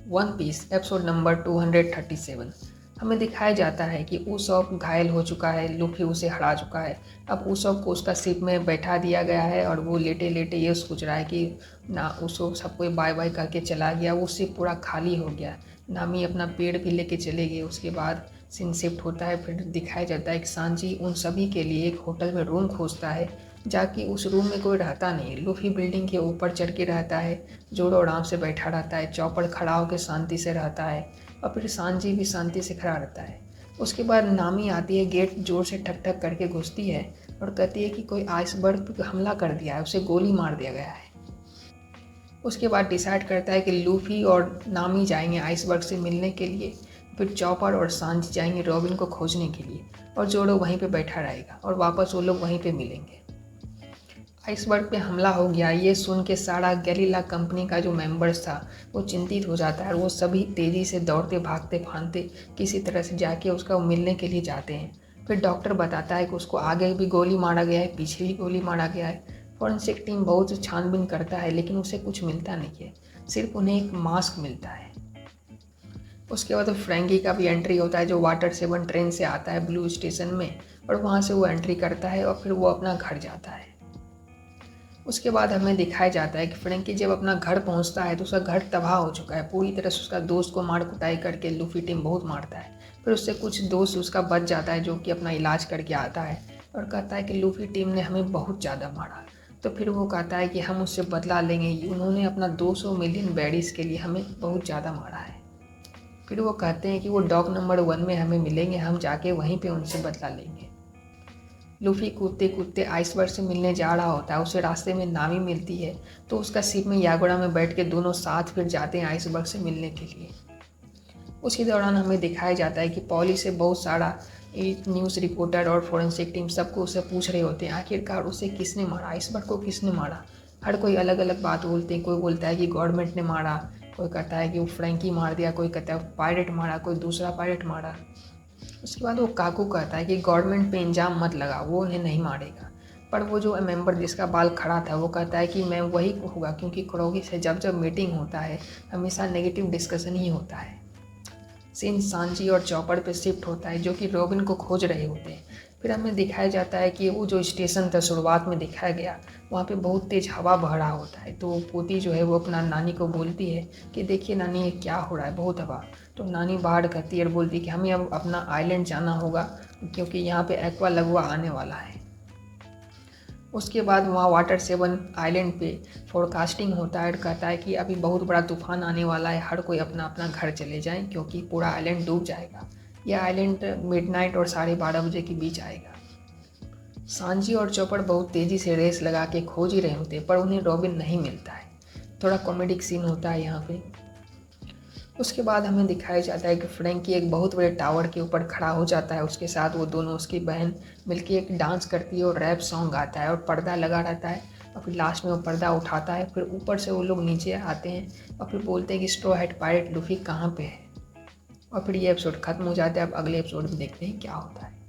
One Piece episode number 237। हमें दिखाया जाता है कि उसॉप घायल हो चुका है, लूफी उसे हरा चुका है। अब उसॉप को उसका शिप में बैठा दिया गया है और वो लेटे लेटे ये सोच रहा है कि ना उसको सब कोई बाय बाय करके चला गया, वो शिप पूरा खाली हो गया। नामी अपना पेड़ भी लेके चले गए। उसके बाद सीन शिफ्ट होता है, फिर दिखाया जाता है कि सांजी उन सभी के लिए एक होटल में रूम खोजता है, जाकि उस रूम में कोई रहता नहीं। लूफी बिल्डिंग के ऊपर चढ़ के रहता है, जोड़ो आराम से बैठा रहता है, चौपड़ खड़ा होकर शांति से रहता है और फिर सांजी भी शांति से खड़ा रहता है। उसके बाद नामी आती है, गेट जोर से ठक ठक करके घुसती है और कहती है कि कोई आइसबर्ग पर हमला कर दिया है, उसे गोली मार दिया गया है। उसके बाद डिसाइड करता है कि लूफी और नामी जाएंगे आइसबर्ग से मिलने के लिए, फिर चॉपर और सांजी जाएंगे रॉबिन को खोजने के लिए और जोड़ो वहीं पे बैठा रहेगा और वापस वो लोग वहीं पे मिलेंगे। आइसबर्ग पे हमला हो गया, ये सुन के सारा गैलीला कंपनी का जो मेंबर्स था वो चिंतित हो जाता है और वो सभी तेज़ी से दौड़ते भागते फांदते किसी तरह से जाके उसका मिलने के लिए जाते हैं। फिर डॉक्टर बताता है कि उसको आगे भी गोली मारा गया है, पीछे भी गोली मारा गया है। फॉरेंसिक टीम बहुत छानबीन करता है लेकिन उसे कुछ मिलता नहीं है, सिर्फ उन्हें एक मास्क मिलता है। उसके बाद फ्रैंकी का भी एंट्री होता है, जो वाटर 7 ट्रेन से आता है ब्लू स्टेशन में, और वहाँ से वो एंट्री करता है और फिर वो अपना घर जाता है। उसके बाद हमें दिखाया जाता है कि फ्रैंकी जब अपना घर पहुंचता है तो उसका घर तबाह हो चुका है पूरी तरह से। उसका दोस्त को मार कुटाई करके लूफी टीम बहुत मारता है। फिर उससे कुछ दोस्त उसका बच जाता है, जो कि अपना इलाज करके आता है और कहता है कि लूफी टीम ने हमें बहुत ज़्यादा मारा। तो फिर वो कहता है कि हम उससे बदला लेंगे, उन्होंने अपना 200 मिलियन बैडीज के लिए हमें बहुत ज़्यादा मारा है। फिर वो कहते हैं कि वो डॉक नंबर 1 में हमें मिलेंगे, हम जाके वहीं पे उनसे बदला लेंगे। लूफी कूदते कूदते आइसबर्ग से मिलने जा रहा होता है, उसे रास्ते में नामी मिलती है, तो उसका शिप में यागोड़ा में बैठ के दोनों साथ फिर जाते हैं आइसबर्ग से मिलने के लिए। उसी दौरान हमें दिखाया जाता है कि पॉली से बहुत सारा न्यूज़ रिपोर्टर और फोरेंसिक टीम सबको उससे पूछ रहे होते हैं आखिरकार उसे किसने मारा, आइसबर्ग को किसने मारा। हर कोई अलग अलग बात बोलते हैं, कोई बोलता है कि गवर्नमेंट ने मारा, कोई कहता है कि वो फ्रैंकी मार दिया, कोई कहता है पायलट मारा, कोई दूसरा पायलट मारा। उसके बाद वो काकू कहता है कि गवर्नमेंट पे इंजाम मत लगा, वो उन्हें नहीं मारेगा। पर वो जो मेंबर जिसका बाल खड़ा था वो कहता है कि मैं वही होगा, क्योंकि क्रोगी से जब जब मीटिंग होता है हमेशा नेगेटिव डिस्कशन ही होता है। सीन सांजी और चौपड़ पे शिफ्ट होता है, जो कि रॉबिन को खोज रहे होते हैं। फिर हमें दिखाया जाता है कि वो जो स्टेशन था शुरुआत में दिखाया गया, वहाँ पे बहुत तेज़ हवा बह रहा होता है। तो पोती जो है वो अपना नानी को बोलती है कि देखिए नानी ये क्या हो रहा है, बहुत हवा। तो नानी बाहर कहती है और बोलती है कि हमें अब अपना आइलैंड जाना होगा क्योंकि यहाँ पे एक्वा लगुआ आने वाला है। उसके बाद वहाँ वाटर 7 आइलैंड पे फोरकास्टिंग होता है और कहता है कि अभी बहुत बड़ा तूफान आने वाला है, हर कोई अपना अपना घर चले जाएं क्योंकि पूरा आइलैंड डूब जाएगा। यह आइलैंड मिडनाइट और 12:30 बजे के बीच आएगा। सांजी और चौपड़ बहुत तेज़ी से रेस लगा के खोज ही रहे होते पर उन्हें रॉबिन नहीं मिलता है। थोड़ा कॉमेडिक सीन होता है यहाँ पे। उसके बाद हमें दिखाया जाता है कि फ्रैंकी एक बहुत बड़े टावर के ऊपर खड़ा हो जाता है। उसके साथ वो दोनों, उसकी बहन मिलके एक डांस करती है और रैप सॉन्ग गाता है और पर्दा लगा रहता है। और फिर लास्ट में वो पर्दा उठाता है, फिर ऊपर से वो लोग नीचे आते हैं और फिर बोलते हैं कि स्ट्रॉ हैट पायरेट लूफी कहाँ पे है। और फिर ये एपिसोड खत्म हो जाता है। अब अगले एपिसोड में देखते हैं क्या होता है।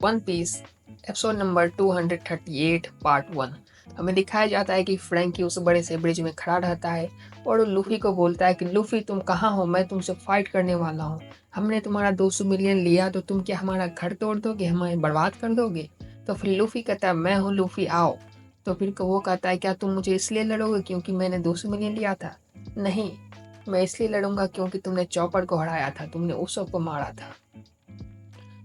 One Piece episode number 238 part 1। हमें दिखाया जाता है कि फ्रैंकी उस बड़े से ब्रिज में खड़ा रहता है और लूफी को बोलता है कि लूफी तुम कहाँ हो, मैं तुमसे फाइट करने वाला हूँ। हमने तुम्हारा 200 मिलियन लिया तो तुम क्या हमारा घर तोड़ दोगे, हमें बर्बाद कर दोगे। तो फिर लूफी कहता है मैं हूँ लूफी, आओ। तो फिर वो कहता है क्या तुम मुझे इसलिए लड़ोगे क्योंकि मैंने 200 मिलियन लिया था? नहीं, मैं इसलिए लड़ूंगा क्योंकि तुमने चॉपर को हराया था, तुमने उसको को मारा था।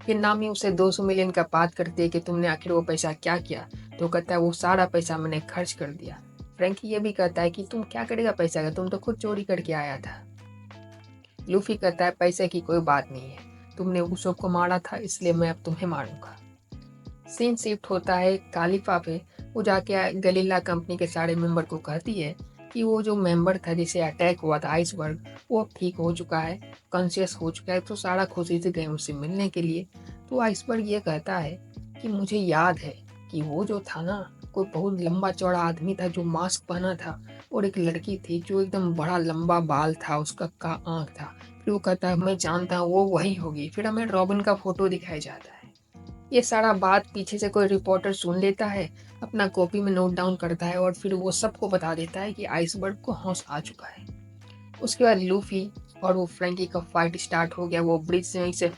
फिर नामी उसे 200 मिलियन का बात करती है कि तुमने आखिर वो पैसा क्या किया। तो कहता है वो सारा पैसा मैंने खर्च कर दिया। फ्रैंकी ये भी कहता है कि तुम क्या करेगा पैसा का, तुम तो खुद चोरी करके आया था। लूफी कहता है पैसे की कोई बात नहीं है, तुमने उसको को मारा था इसलिए मैं अब तुम्हें मारूंगा। सीन शिफ्ट होता है कालिफा पे। वो जाके गलीला कंपनी के सारे मेंबर को कहती है कि वो जो मेंबर था जिसे अटैक हुआ था आइसबर्ग, वो अब ठीक हो चुका है, कॉन्शियस हो चुका है। तो सारा खुशी से गए उससे मिलने के लिए। तो आइसबर्ग ये कहता है कि मुझे याद है कि वो जो था ना, कोई बहुत लंबा चौड़ा आदमी था जो मास्क पहना था, और एक लड़की थी जो एकदम बड़ा लंबा बाल था, उसका का आँख था। फिर वो कहता है मैं जानता हूँ वो वही होगी। फिर हमें रॉबिन का फोटो दिखाया जाता है। ये सारा बात पीछे से कोई रिपोर्टर सुन लेता है, अपना कॉपी में नोट डाउन करता है और फिर वो सबको बता देता है कि आइसबर्ग को होश आ चुका है। उसके बाद लूफी और वो फ्रैंकी का फाइट स्टार्ट हो गया। वो ब्रिज से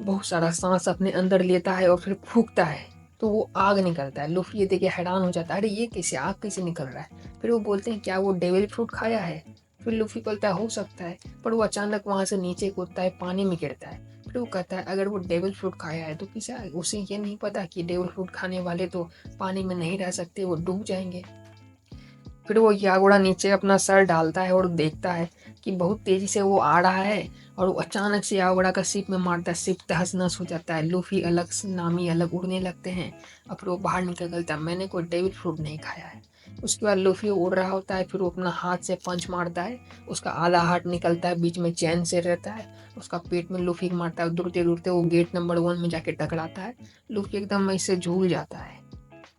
बहुत सारा सांस अपने अंदर लेता है और फिर फूंकता है तो वो आग निकलता है। लूफी ये देख के हैरान हो जाता है, अरे ये कैसे आग कैसे निकल रहा है। फिर वो बोलते हैं क्या वो डेविल फ्रूट खाया है। फिर लूफी बोलता है हो सकता है, पर वो अचानक वहां से नीचे कूदता है, पानी में गिरता है। फिर वो कहता है अगर वो डेविल फ्रूट खाया है तो किसा उसे ये नहीं पता कि डेविल फ्रूट खाने वाले तो पानी में नहीं रह सकते, वो डूब जाएंगे। फिर वो यागुड़ा नीचे अपना सर डालता है और देखता है कि बहुत तेजी से वो आ रहा है और वो अचानक से यागुड़ा का शिप में मारता है, शिप तहस नहस हो जाता है। लूफी अलग, नामी अलग उड़ने लगते हैं और फिर वो बाहर निकलता है, मैंने कोई डेविल फ्रूट नहीं खाया है। उसके बाद लूफी उड़ रहा होता है, फिर वो अपना हाथ से पंच मारता है, उसका आधा हाथ निकलता है, बीच में चैन से रहता है, उसका पेट में लूफी मारता है। दूरते दूरते वो गेट नंबर 1 में जाके टकराता है। लूफी एकदम इससे झूल जाता है।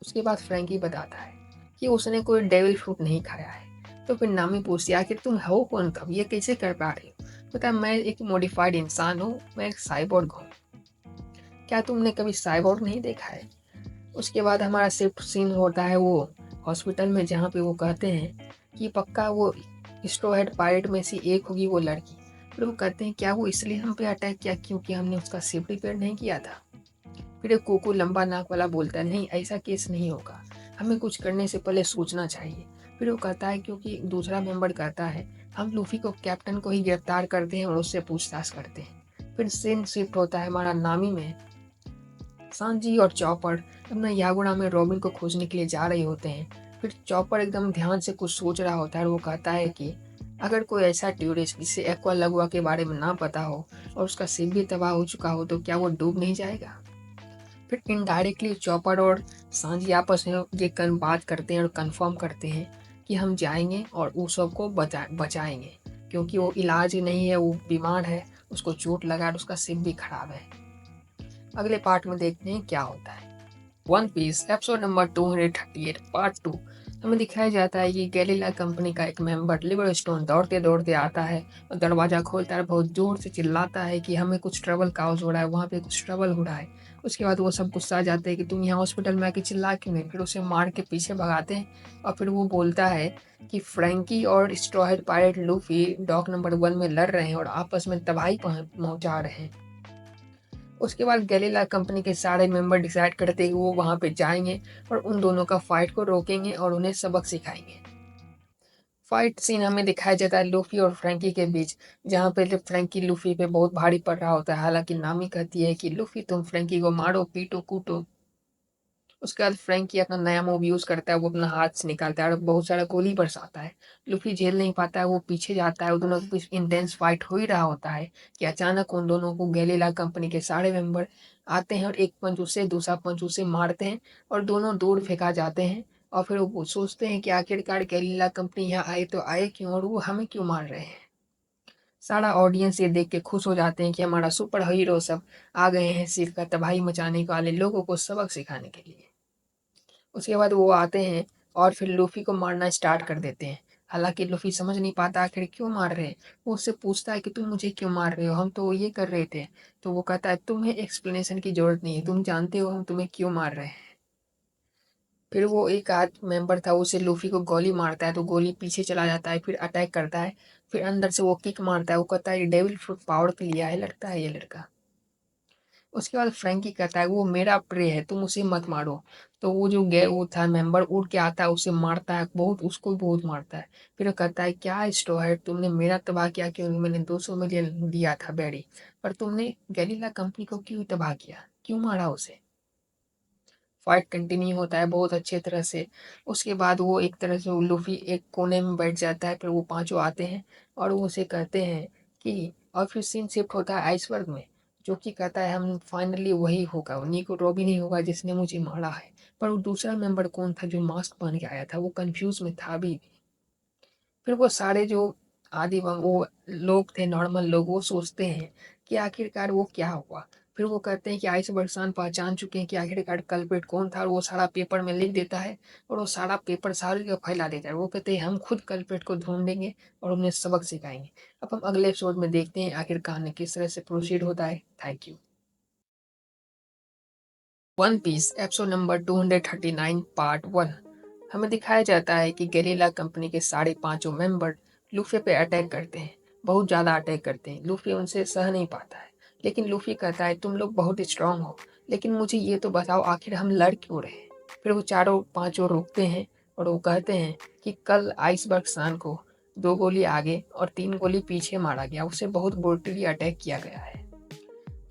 उसके बाद फ्रैंकी बताता है कि उसने कोई डेविल फ्रूट नहीं खाया है। तो फिर नामी पूछती है आखिर तुम हो कौन, कब ये कैसे कर पा रही हो। पता है मैं एक मॉडिफाइड इंसान हूँ, मैं एक साइबोर्ग हूँ। क्या तुमने कभी साइबोर्ग नहीं देखा है। उसके बाद हमारा शिफ्ट सीन होता है वो हॉस्पिटल में, जहाँ पे वो कहते हैं कि पक्का वो स्ट्रॉ हेड पायरेट में से एक होगी वो लड़की। फिर वो कहते हैं क्या वो इसलिए हम पे अटैक किया क्योंकि हमने उसका शिफ्ट रिपेयर नहीं किया था। फिर एक कोको लंबा नाक वाला बोलता है नहीं ऐसा केस नहीं होगा, हमें कुछ करने से पहले सोचना चाहिए। फिर वो कहता है क्योंकि दूसरा मेंबर कहता है हम लूफी को, कैप्टन को ही गिरफ्तार करते हैं और उससे पूछताछ करते हैं। फिर सीन शिफ्ट होता है हमारा नामी में। सांजी और चॉपर अपना यागुड़ा में रॉबिन को खोजने के लिए जा रहे होते हैं। फिर चॉपर एकदम ध्यान से कुछ सोच रहा होता है और वो कहता है कि अगर कोई ऐसा टूरिस्ट जिसे एक्वा लगुआ के बारे में ना पता हो और उसका शिप भी तबाह हो चुका हो तो क्या वो डूब नहीं जाएगा। फिर इनडायरेक्टली चॉपर और सांजी आपस में ये बात करते हैं और कंफर्म करते हैं कि हम जाएंगे और उस सबको बचाएंगे क्योंकि वो इलाज नहीं है, वो बीमार है, उसको चोट लगा और उसका सिर भी खराब है। अगले पार्ट में देखते हैं क्या होता है। One Piece episode number 238 part 2। हमें दिखाया जाता है कि गैलीला कंपनी का एक मेंबर लिवरस्टोन दौड़ते दौड़ते आता है और दरवाज़ा खोलता है, बहुत जोर से चिल्लाता है कि हमें कुछ ट्रबल काउज हो रहा है, वहाँ पे कुछ ट्रबल हो रहा है। उसके बाद वो सब गुस्सा आ जाते हैं कि तुम यहाँ हॉस्पिटल में आके चिल्ला क्यों नहीं। फिर उसे मार के पीछे भगाते हैं और फिर वो बोलता है कि फ्रैंकी और straw head pirate Luffy dock number 1 में लड़ रहे हैं और आपस में तबाही पहुंचा रहे हैं। उसके बाद गैलीला कंपनी के सारे मेंबर डिसाइड करते हैं कि वो वहाँ पे जाएंगे और उन दोनों का फाइट को रोकेंगे और उन्हें सबक सिखाएंगे। फाइट सीन हमें दिखाया जाता है लूफी और फ्रैंकी के बीच, जहाँ पे फ्रैंकी लूफी पे बहुत भारी पड़ रहा होता है। हालांकि नामी कहती है कि लूफी तुम फ्रैंकी को मारो, पीटो, कूटो। उसके बाद फ्रैंकी अपना नया मूव यूज करता है, वो अपना हाथ से निकालता है और बहुत सारा गोली बरसाता है। लूफी झेल नहीं पाता है, वो पीछे जाता है। उन दोनों के बीच इंटेंस फाइट हो ही रहा होता है कि अचानक उन दोनों को गैलीला कंपनी के सारे मेंबर आते हैं और एक पंच उसे दूसरा पंच उसे मारते हैं और दोनों दूर फेंका जाते हैं। और फिर वो सोचते हैं कि आखिरकार गैलीला कंपनी यहाँ आए तो आए क्यों और वो हमें क्यों मार रहे हैं। सारा ऑडियंस ये देख के खुश हो जाते हैं कि हमारा सुपर हीरो सब आ गए हैं सिर्फ का तबाही मचाने वाले लोगों को सबक सिखाने के लिए। उसके बाद वो आते हैं और फिर लूफी को मारना स्टार्ट कर देते हैं। हालांकि लूफी समझ नहीं पाता आखिर क्यों मार रहे हैं। वो उससे पूछता है कि तुम मुझे क्यों मार रहे हो, हम तो ये कर रहे थे। तो वो कहता है तुम्हें एक्सप्लेनेशन की जरूरत नहीं है, तुम जानते हो हम तुम्हें क्यों मार रहे हैं। फिर वो एक आध मेंबर था, उसे लूफी को गोली मारता है तो गोली पीछे चला जाता है, फिर अटैक करता है। फिर अंदर से वो किक मारता है, वो कहता है डेविल फ्रूट पावर के लिया है लगता है ये लड़का। उसके बाद फ्रैंकी कहता है वो मेरा प्रे है, तुम उसे मत मारो। तो वो जो गए वो था मेंबर उड़ के आता है, उसे मारता है, बहुत उसको भी बहुत मारता है। फिर वो कहता है क्या स्टो है, तुमने मेरा तबाह किया, क्योंकि मैंने 200 मिलियन दिया था बैरी, पर तुमने गैलीला कंपनी को क्यों तबाह किया, क्यों मारा उसे। फाइट कंटिन्यू होता है बहुत अच्छे तरह से। उसके बाद वो एक तरह से लूफी एक कोने में बैठ जाता है, फिर वो पांचों आते हैं और वो उसे कहते हैं कि और फिर सीन शिफ्ट होता है आइसबर्ग में, जो कि कहता है हम फाइनली वही होगा, निको रॉबिन ही होगा जिसने मुझे मारा है। पर वो दूसरा मेंबर कौन था जो मास्क पहन के आया था, वो कंफ्यूज में था अभी भी। फिर वो सारे जो वो लोग थे, नॉर्मल लोग, वो सोचते हैं कि आखिरकार वो क्या हुआ। फिर वो कहते हैं कि आइस बरसान पहचान चुके हैं कि आखिरकार कल्प्रिट कौन था, और वो सारा पेपर में लिख देता है और वो सारा पेपर सारी जगह फैला देता है। वो कहते हैं हम खुद कल्प्रिट को ढूंढेंगे और उन्हें सबक सिखाएंगे। अब हम अगले एपिसोड में देखते हैं आखिर कहानी किस तरह से प्रोसीड होता है। Thank you. One Piece episode number 239 part 1। हमें दिखाया जाता है कि गेरिला कंपनी के साढ़े पांचों मेंबर लूफी पे अटैक करते हैं, बहुत ज़्यादा अटैक करते हैं। लूफी उनसे सह नहीं पाता है, लेकिन लूफी कहता है तुम लोग बहुत स्ट्रांग हो, लेकिन मुझे ये तो बताओ आखिर हम लड़ क्यों रहे हैं। फिर वो चारों पांचों रोकते हैं और वो कहते हैं कि कल आइसबर्ग सान को 2 गोली आगे और 3 गोली पीछे मारा गया, उसे बहुत ब्रूटली अटैक किया गया है।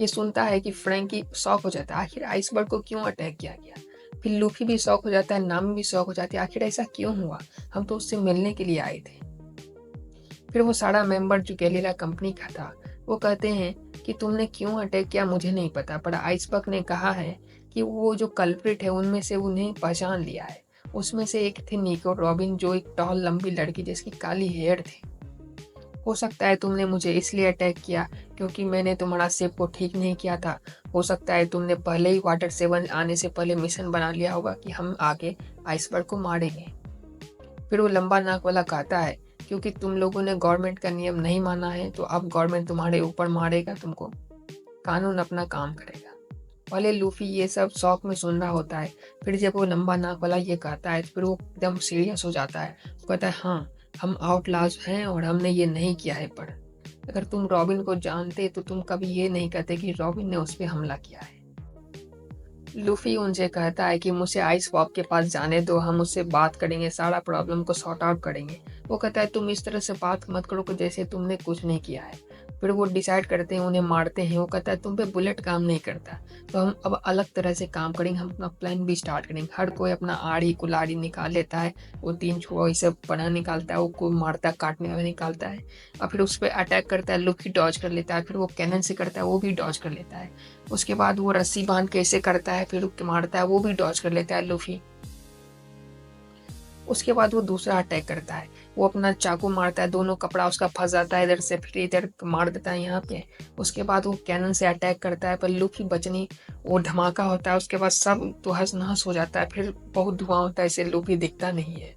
ये सुनता है कि फ्रैंकी शॉक हो जाता है, आखिर आइसबर्ग को क्यों अटैक किया गया। फिर लूफी भी शॉक हो जाता है, नामी भी शॉक हो जाती है, आखिर ऐसा क्यों हुआ, हम तो उससे मिलने के लिए आए थे। फिर वो सारा मेंबर जो गैलीला कंपनी का था, वो कहते हैं कि तुमने क्यों अटैक किया मुझे नहीं पता, पर आइसबर्ग ने कहा है कि वो जो कल्प्रिट है उनमें से उन्हें पहचान लिया है। उसमें से एक थी निको रॉबिन, जो एक टॉल लंबी लड़की जिसकी काली हेयर थी। हो सकता है तुमने मुझे इसलिए अटैक किया क्योंकि मैंने तुम्हारा शिप को ठीक नहीं किया था। हो सकता है तुमने पहले ही वाटर सेवन आने से पहले मिशन बना लिया होगा कि हम आगे आइसबर्ग को मारेंगे। फिर वो लंबा नाक वाला कहता है क्योंकि तुम लोगों ने गवर्नमेंट का नियम नहीं माना है तो अब गवर्नमेंट तुम्हारे ऊपर मारेगा तुमको, कानून अपना काम करेगा। पहले लूफी ये सब शौक में सुन रहा होता है, फिर जब वो लंबा नाक वाला ये कहता है तो फिर वो एकदम सीरियस हो जाता है। वो कहता है हाँ, हम आउटलाज हैं और हमने ये नहीं किया है, पर अगर तुम रॉबिन को जानते तो तुम कभी ये नहीं कहते कि रॉबिन ने उस पर हमला किया है। लूफी उनसे कहता है कि मुझे आइस पॉप के पास जाने दो, हम उससे बात करेंगे, सारा प्रॉब्लम को सॉर्ट आउट करेंगे। वो कहता है तुम इस तरह से बात मत करो कि जैसे तुमने कुछ नहीं किया है। फिर वो डिसाइड करते हैं, उन्हें मारते हैं। वो कहता है तुम पे बुलेट काम नहीं करता, तो हम अब अलग तरह से काम करेंगे, हम अपना प्लान भी स्टार्ट करेंगे। हर कोई अपना आड़ी कुल्हाड़ी निकाल लेता है, वो 3 छुआ ये सब पना निकालता है, वो कोई मारता है, काटने वाला निकालता है और फिर उस पर अटैक करता है। लूफी डॉज कर लेता है, फिर वो कैनन से करता है, वो भी डॉज कर लेता है। उसके बाद वो रस्सी बांध के ऐसे करता है, फिर मारता है, वो भी डॉज कर लेता है लूफी। उसके बाद वो दूसरा अटैक करता है, वो अपना चाकू मारता है, दोनों कपड़ा उसका फंस जाता है इधर से, फिर इधर मार देता है यहाँ पे। उसके बाद वो कैनन से अटैक करता है पर लूफी बचनी, वो धमाका होता है, उसके बाद सब तहस नहस हो जाता है, फिर बहुत धुआं होता है, इसे लूफी दिखता नहीं है।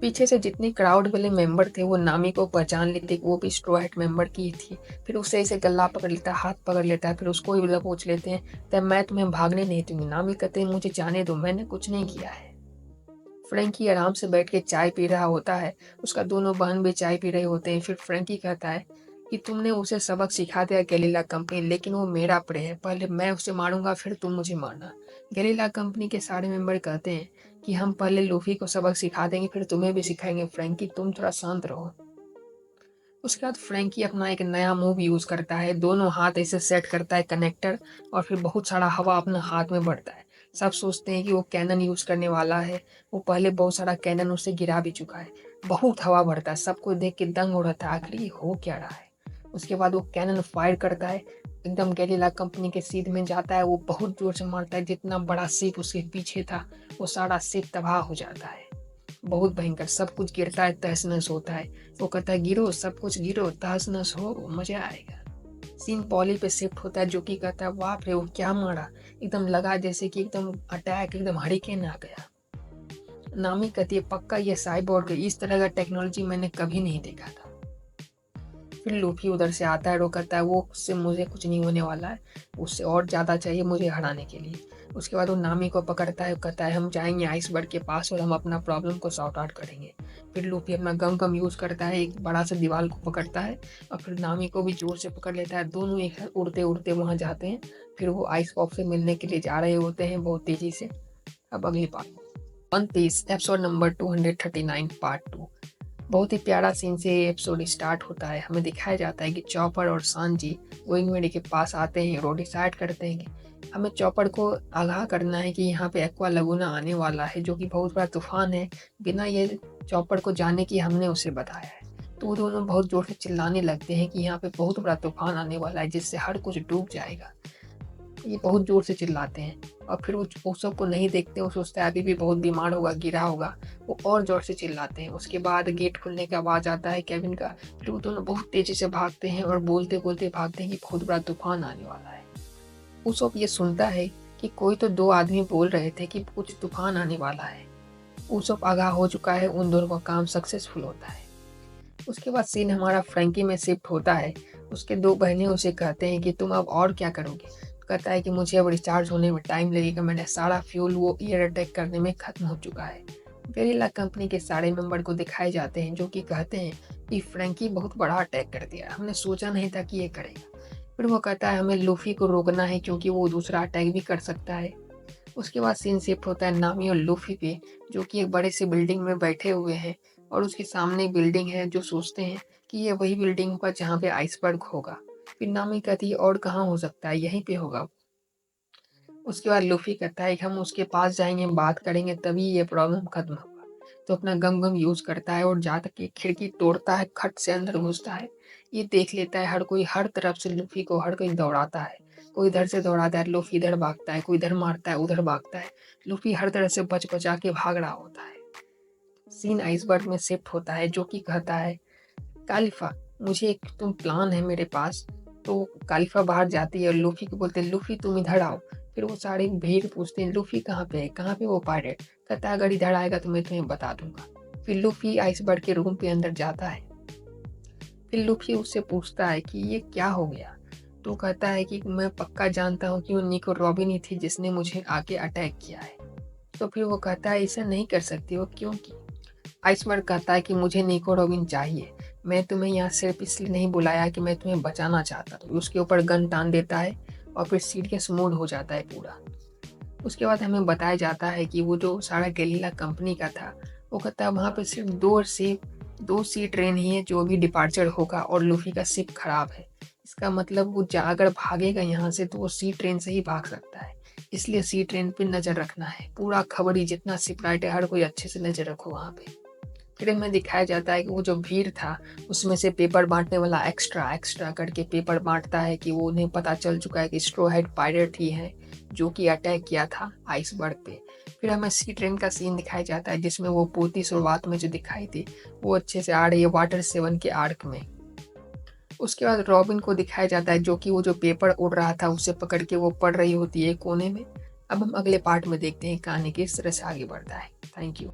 पीछे से जितनी क्राउड वाले मेंबर थे वो नामी को पहचान लेते, वो भी स्ट्रो हैट मेंबर की थी। फिर उससे इसे गला पकड़ लेता है, हाथ पकड़ लेता है, फिर उसको ही दबोच लेते हैं। तब मैं तुम्हें भागने नहीं दूंगी। नामी कहते हैं मुझे जाने दो, मैंने कुछ नहीं किया है। फ्रैंकी आराम से बैठ के चाय पी रहा होता है, उसका दोनों बहन भी चाय पी रहे होते हैं। फिर फ्रैंकी कहता है कि तुमने उसे सबक सिखा दिया गैलीला कंपनी, लेकिन वो मेरा प्रे है, पहले मैं उसे मारूंगा फिर तुम मुझे मारना। गैलीला कंपनी के सारे मेंबर कहते हैं कि हम पहले लूफी को सबक सिखा देंगे फिर तुम्हें भी सिखाएंगे फ्रैंकी, तुम थोड़ा शांत रहो। उसके बाद फ्रैंकी अपना एक नया मूव यूज करता है, दोनों हाथ ऐसे सेट करता है कनेक्टर, और फिर बहुत सारा हवा अपने हाथ में बढ़ता है। सब सोचते हैं कि वो कैनन यूज करने वाला है, वो पहले बहुत सारा कैनन उसे गिरा भी चुका है। बहुत हवा बढ़ता है, सबको देख के दंग हो रहा था आखिर ये हो क्या रहा है। उसके बाद वो कैनन फायर करता है, एकदम गैलीला कंपनी के सीध में जाता है, वो बहुत जोर से मारता है, जितना बड़ा शिप उसके पीछे था वो सारा शिप तबाह हो जाता है। बहुत भयंकर, सब कुछ गिरता है, तहस नहस होता है। वो कहता है गिरो, सब कुछ गिरो, तहस नहस हो, मजा आएगा। सीन पॉली पे शिफ्ट होता है, जो कि कहता है बाप रे वो क्या मारा, एकदम लगा जैसे कि एकदम अटैक, एकदम हरिकेन आ गया। नामी कहती है पक्का ये साइबोर्ग है, इस तरह का टेक्नोलॉजी मैंने कभी नहीं देखा था। फिर लूफी उधर से आता है, वो कहता है वो उससे मुझे कुछ नहीं होने वाला है, उससे और ज़्यादा चाहिए मुझे हराने के लिए। उसके बाद वो नामी को पकड़ता है, कहता है हम जाएंगे आइसबर्ग के पास और हम अपना प्रॉब्लम को सॉर्ट आउट करेंगे। फिर लूफी अपना गम गम यूज़ करता है, एक बड़ा सा दीवार को पकड़ता है और फिर नामी को भी जोर से पकड़ लेता है, दोनों एक साथ उड़ते उड़ते वहाँ जाते हैं। फिर वो आइस पॉप से मिलने के लिए जा रहे होते हैं बहुत तेज़ी से। अब अगली part, One Piece episode number 239 part 2। बहुत ही प्यारा सीन से ये एपिसोड स्टार्ट होता है। हमें दिखाया जाता है कि चॉपर और सांजी विंगवेडी के पास आते हैं और डिसाइड करते हैं कि हमें चॉपर को आगाह करना है कि यहाँ पे एक्वा लगुना आने वाला है, जो कि बहुत बड़ा तूफान है, बिना ये चॉपर को जाने की हमने उसे बताया है। तो वो दोनों बहुत जोर से चिल्लाने लगते हैं कि यहाँ पे बहुत बड़ा तूफान आने वाला है जिससे हर कुछ डूब जाएगा। ये बहुत जोर से चिल्लाते हैं और फिर वो सबको नहीं देखते, वो सोचता है अभी भी बहुत बीमार होगा, गिरा होगा, वो और जोर से चिल्लाते हैं। उसके बाद गेट खुलने का आवाज़ आता है केविन का, फिर वो दोनों बहुत तेज़ी से भागते हैं और बोलते बोलते भागते हैं कि बहुत बड़ा तूफान आने वाला है। उसोप ये सुनता है कि कोई तो दो आदमी बोल रहे थे कि कुछ तूफान आने वाला है। उसोप आगाह हो चुका है, उन दोनों का काम सक्सेसफुल होता है। उसके बाद सीन हमारा फ्रैंकी में शिफ्ट होता है। उसके दो बहनें उसे कहते हैं कि तुम अब और क्या करोगे। कहता है कि मुझे अब रिचार्ज होने में टाइम लगेगा, मैंने सारा फ्यूल वो एयर अटैक करने में खत्म हो चुका है। गेरिल्ला कंपनी के सारे मेंबर को दिखाए जाते हैं, जो कि कहते हैं कि फ्रैंकी बहुत बड़ा अटैक कर दिया, हमने सोचा नहीं था कि ये करेगा। फिर वो कहता है हमें लूफी को रोकना है क्योंकि वो दूसरा अटैक भी कर सकता है। उसके बाद सीन शिफ्ट होता है नामी और लूफी पे, जो कि एक बड़े से बिल्डिंग में बैठे हुए हैं और उसके सामने एक बिल्डिंग है, जो सोचते हैं कि ये वही बिल्डिंग होगा जहाँ पे आइसबर्ग होगा। फिर नामी कहती है और कहाँ हो सकता है, यहीं पे होगा। उसके बाद लूफी कहता है कि हम उसके पास जाएंगे, बात करेंगे, तभी ये प्रॉब्लम खत्म होगा। तो अपना गम गम यूज करता है और जा तक के खिड़की तोड़ता है, खट से अंदर घुसता है। ये देख लेता है हर कोई, हर तरफ से लूफी को हर कोई दौड़ाता है। कोई इधर से दौड़ाता है, लूफी इधर भागता है, कोई इधर मारता है, उधर भागता है। लूफी हर तरह से बच बचा के भाग रहा होता है। सीन आइसबर्ग में शिफ्ट होता है, जो कि कहता है कालिफा मुझे एक तुम प्लान है मेरे पास। तो कालिफा बाहर जाती है और लूफी को बोलते हैं लूफी तुम इधर आओ। फिर वो सारी भीड़ पूछते हैं लूफी कहाँ पे है, कहाँ पे वो पायरेट। कहता है अगर इधर आएगा तो मैं तुम्हें बता दूंगा। फिर लूफी आइसबर्ग के रूम पे अंदर जाता है। फिर लूफी उससे पूछता है कि ये क्या हो गया। तो कहता है कि मैं पक्का जानता हूँ कि वो निको रॉबिन ही थी जिसने मुझे आके अटैक किया है। तो फिर वो कहता है ऐसा नहीं कर सकती, वो क्यों की। आइसबर्ग कहता है कि मुझे निको रॉबिन चाहिए, मैं तुम्हें यहाँ सिर्फ इसलिए नहीं बुलाया कि मैं तुम्हें बचाना चाहता था। उसके ऊपर गन टान देता है और फिर सीरियस मूड हो जाता है पूरा। उसके बाद हमें बताया जाता है कि वो जो सारा गैलीला कंपनी का था, वो कहता है वहाँ पे सिर्फ दो सी ट्रेन ही है जो भी डिपार्चर होगा और लूफी का शिप खराब है। इसका मतलब वो अगर भागेगा यहाँ से तो वो सी ट्रेन से ही भाग सकता है, इसलिए सी ट्रेन पे नज़र रखना है। पूरा खबरी जितना शिप राइट है हर कोई अच्छे से नज़र रखो वहाँ पे। फिर हमें दिखाया जाता है कि वो जो भीड़ था उसमें से पेपर बांटने वाला एक्स्ट्रा एक्स्ट्रा करके पेपर बांटता है कि वो उन्हें पता चल चुका है कि स्ट्रो हेड पायरेट ही है जो कि अटैक किया था आइसबर्ग पे। फिर हमें सी ट्रेन का सीन दिखाया जाता है जिसमें वो पोती शुरुआत में जो दिखाई थी वो अच्छे से आ रही है वाटर 7 के आर्क में। उसके बाद रॉबिन को दिखाया जाता है जो कि वो जो पेपर उड़ रहा था उसे पकड़ के वो पढ़ रही होती है कोने में। अब हम अगले पार्ट में देखते हैं कहानी किस तरह से आगे बढ़ता है। Thank you.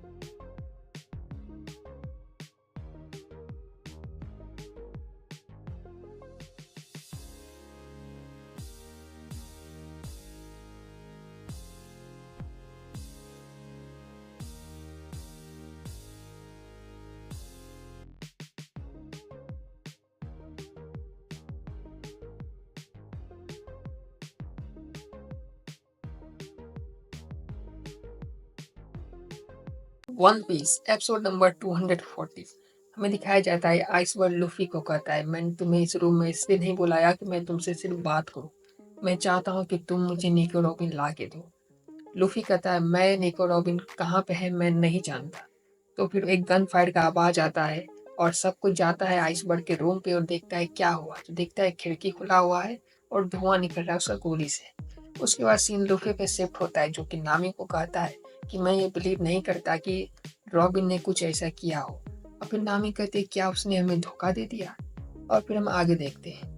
One Piece episode number 240। हमें दिखाया जाता है आइसबर्ग लूफी को कहता है, मैंने तुम्हें इस रूम में इसलिए नहीं बुलाया कि मैं तुमसे सिर्फ बात करूं। मैं चाहता हूं कि तुम मुझे निको रॉबिन ला के दो। लूफी कहता है, मैं निको रॉबिन कहाँ पे है मैं नहीं जानता। तो फिर एक गन फायर का आवाज आता है और सब कुछ जाता है आइसबर्ग के रूम पे और देखता है क्या हुआ। तो देखता है खिड़की खुला हुआ है और धुआं निकल रहा है उसका गोली से। उसके बाद सीन लूफी पे शिफ्ट होता है जो कि नामी को कहता है कि मैं ये बिलीव नहीं करता कि रॉबिन ने कुछ ऐसा किया हो। और फिर नामी कहते हैं, क्या उसने हमें धोखा दे दिया। और फिर हम आगे देखते हैं।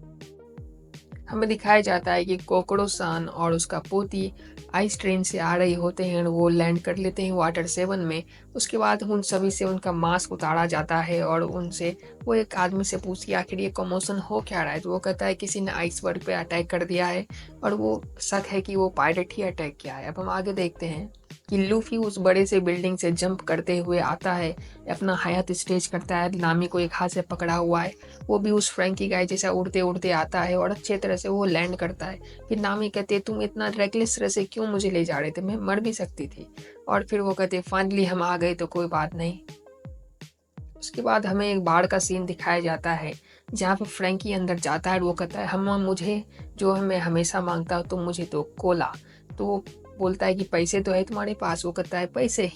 हमें दिखाया जाता है कि कोकड़ो सान और उसका पोती आइस ट्रेन से आ रही होते हैं और वो लैंड कर लेते हैं वाटर 7 में। उसके बाद उन सभी से उनका मास्क उतारा जाता है और उनसे वो एक आदमी से पूछती है आखिर ये कमोशन हो क्या रहा है। तो वो कहता है किसी ने आइसबर्ग पे अटैक कर दिया है और वो शक है कि वो पायलट ही अटैक किया है। अब हम आगे देखते हैं कि लूफी उस बड़े से बिल्डिंग से जंप करते हुए आता है, अपना हयात स्टेज करता है, नामी को एक हाथ से पकड़ा हुआ है। वो भी उस फ्रैंकी गाय जैसा उड़ते उड़ते आता है और अच्छे तरह से वो लैंड करता है। फिर नामी कहते तुम इतना रेकलेस तरह से क्यों मुझे ले जा रहे थे, मैं मर भी सकती थी। और फिर वो कहते फाइनली हम आ गए तो कोई बात नहीं। उसके बाद हमें एक बाढ़ का सीन दिखाया जाता है जहाँ पे फ्रैंकी अंदर जाता है और वो कहता है हम मुझे जो है मैं हमेशा मांगता हूँ तुम मुझे दो कोला। तो वो बोलता है कि पैसे तो है तुम्हारे पास। वो कहता है पैसे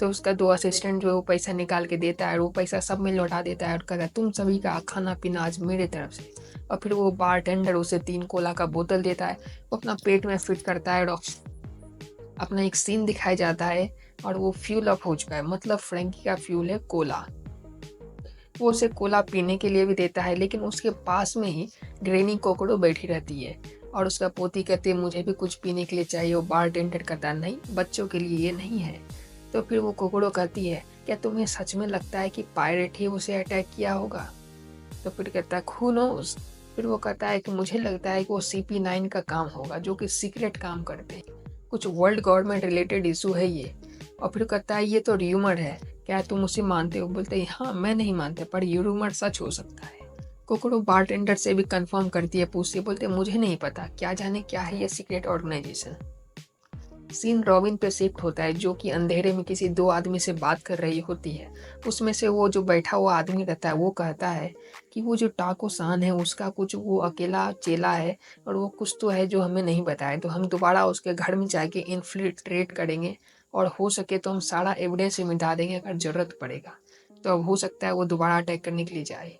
तो उसका दो असिस्टेंट जो है वो पैसा निकाल के देता है और वो पैसा सब में लौटा देता है और कहता है तुम सभी का खाना पीना आज मेरे तरफ से। और फिर वो बार टेंडर उसे 3 कोला का बोतल देता है। वो अपना पेट में फिट करता है और अपना एक सीन दिखाया जाता है और वो फ्यूल अप हो चुका है, मतलब फ्रैंकी का फ्यूल है कोला। वो उसे कोला पीने के लिए भी देता है लेकिन उसके पास में ही ग्रेनी कोकड़ो बैठी रहती है और उसका पोती कहती है मुझे भी कुछ पीने के लिए चाहिए। वो बार टेंडर कहता है नहीं बच्चों के लिए ये नहीं है। तो फिर वो कोकड़ो कहती है क्या तुम्हें सच में लगता है कि पायरेट ही उसे अटैक किया होगा। तो फिर कहता है who knows? फिर वो कहता है कि मुझे लगता है कि वो CP9 का काम होगा जो कि सीक्रेट काम करते हैं, कुछ वर्ल्ड गवर्नमेंट रिलेटेड इशू है ये। और फिर कहता है ये तो र्यूमर है, क्या तुम उसे मानते हो। बोलते हैं हाँ मैं नहीं मानते पर ये रूमर सच हो सकता है। कोकड़ो बारटेंडर से भी कंफर्म करती है, पूछती है, बोलते मुझे नहीं पता, क्या जाने क्या है ये सीक्रेट ऑर्गेनाइजेशन। सीन रॉबिन पे शिफ्ट होता है जो कि अंधेरे में किसी 2 आदमी से बात कर रही होती है। उसमें से वो जो बैठा हुआ आदमी रहता है वो कहता है कि वो जो टाको सान है उसका कुछ वो अकेला चेला है और वो कुछ तो है जो हमें नहीं बताया। तो हम दोबारा उसके घर में जाके इन्फिल्ट्रेट करेंगे और हो सके तो हम सारा एविडेंस मिटा देंगे अगर ज़रूरत पड़ेगा। तो अब हो सकता है वो दोबारा अटैक करने के लिए जाए।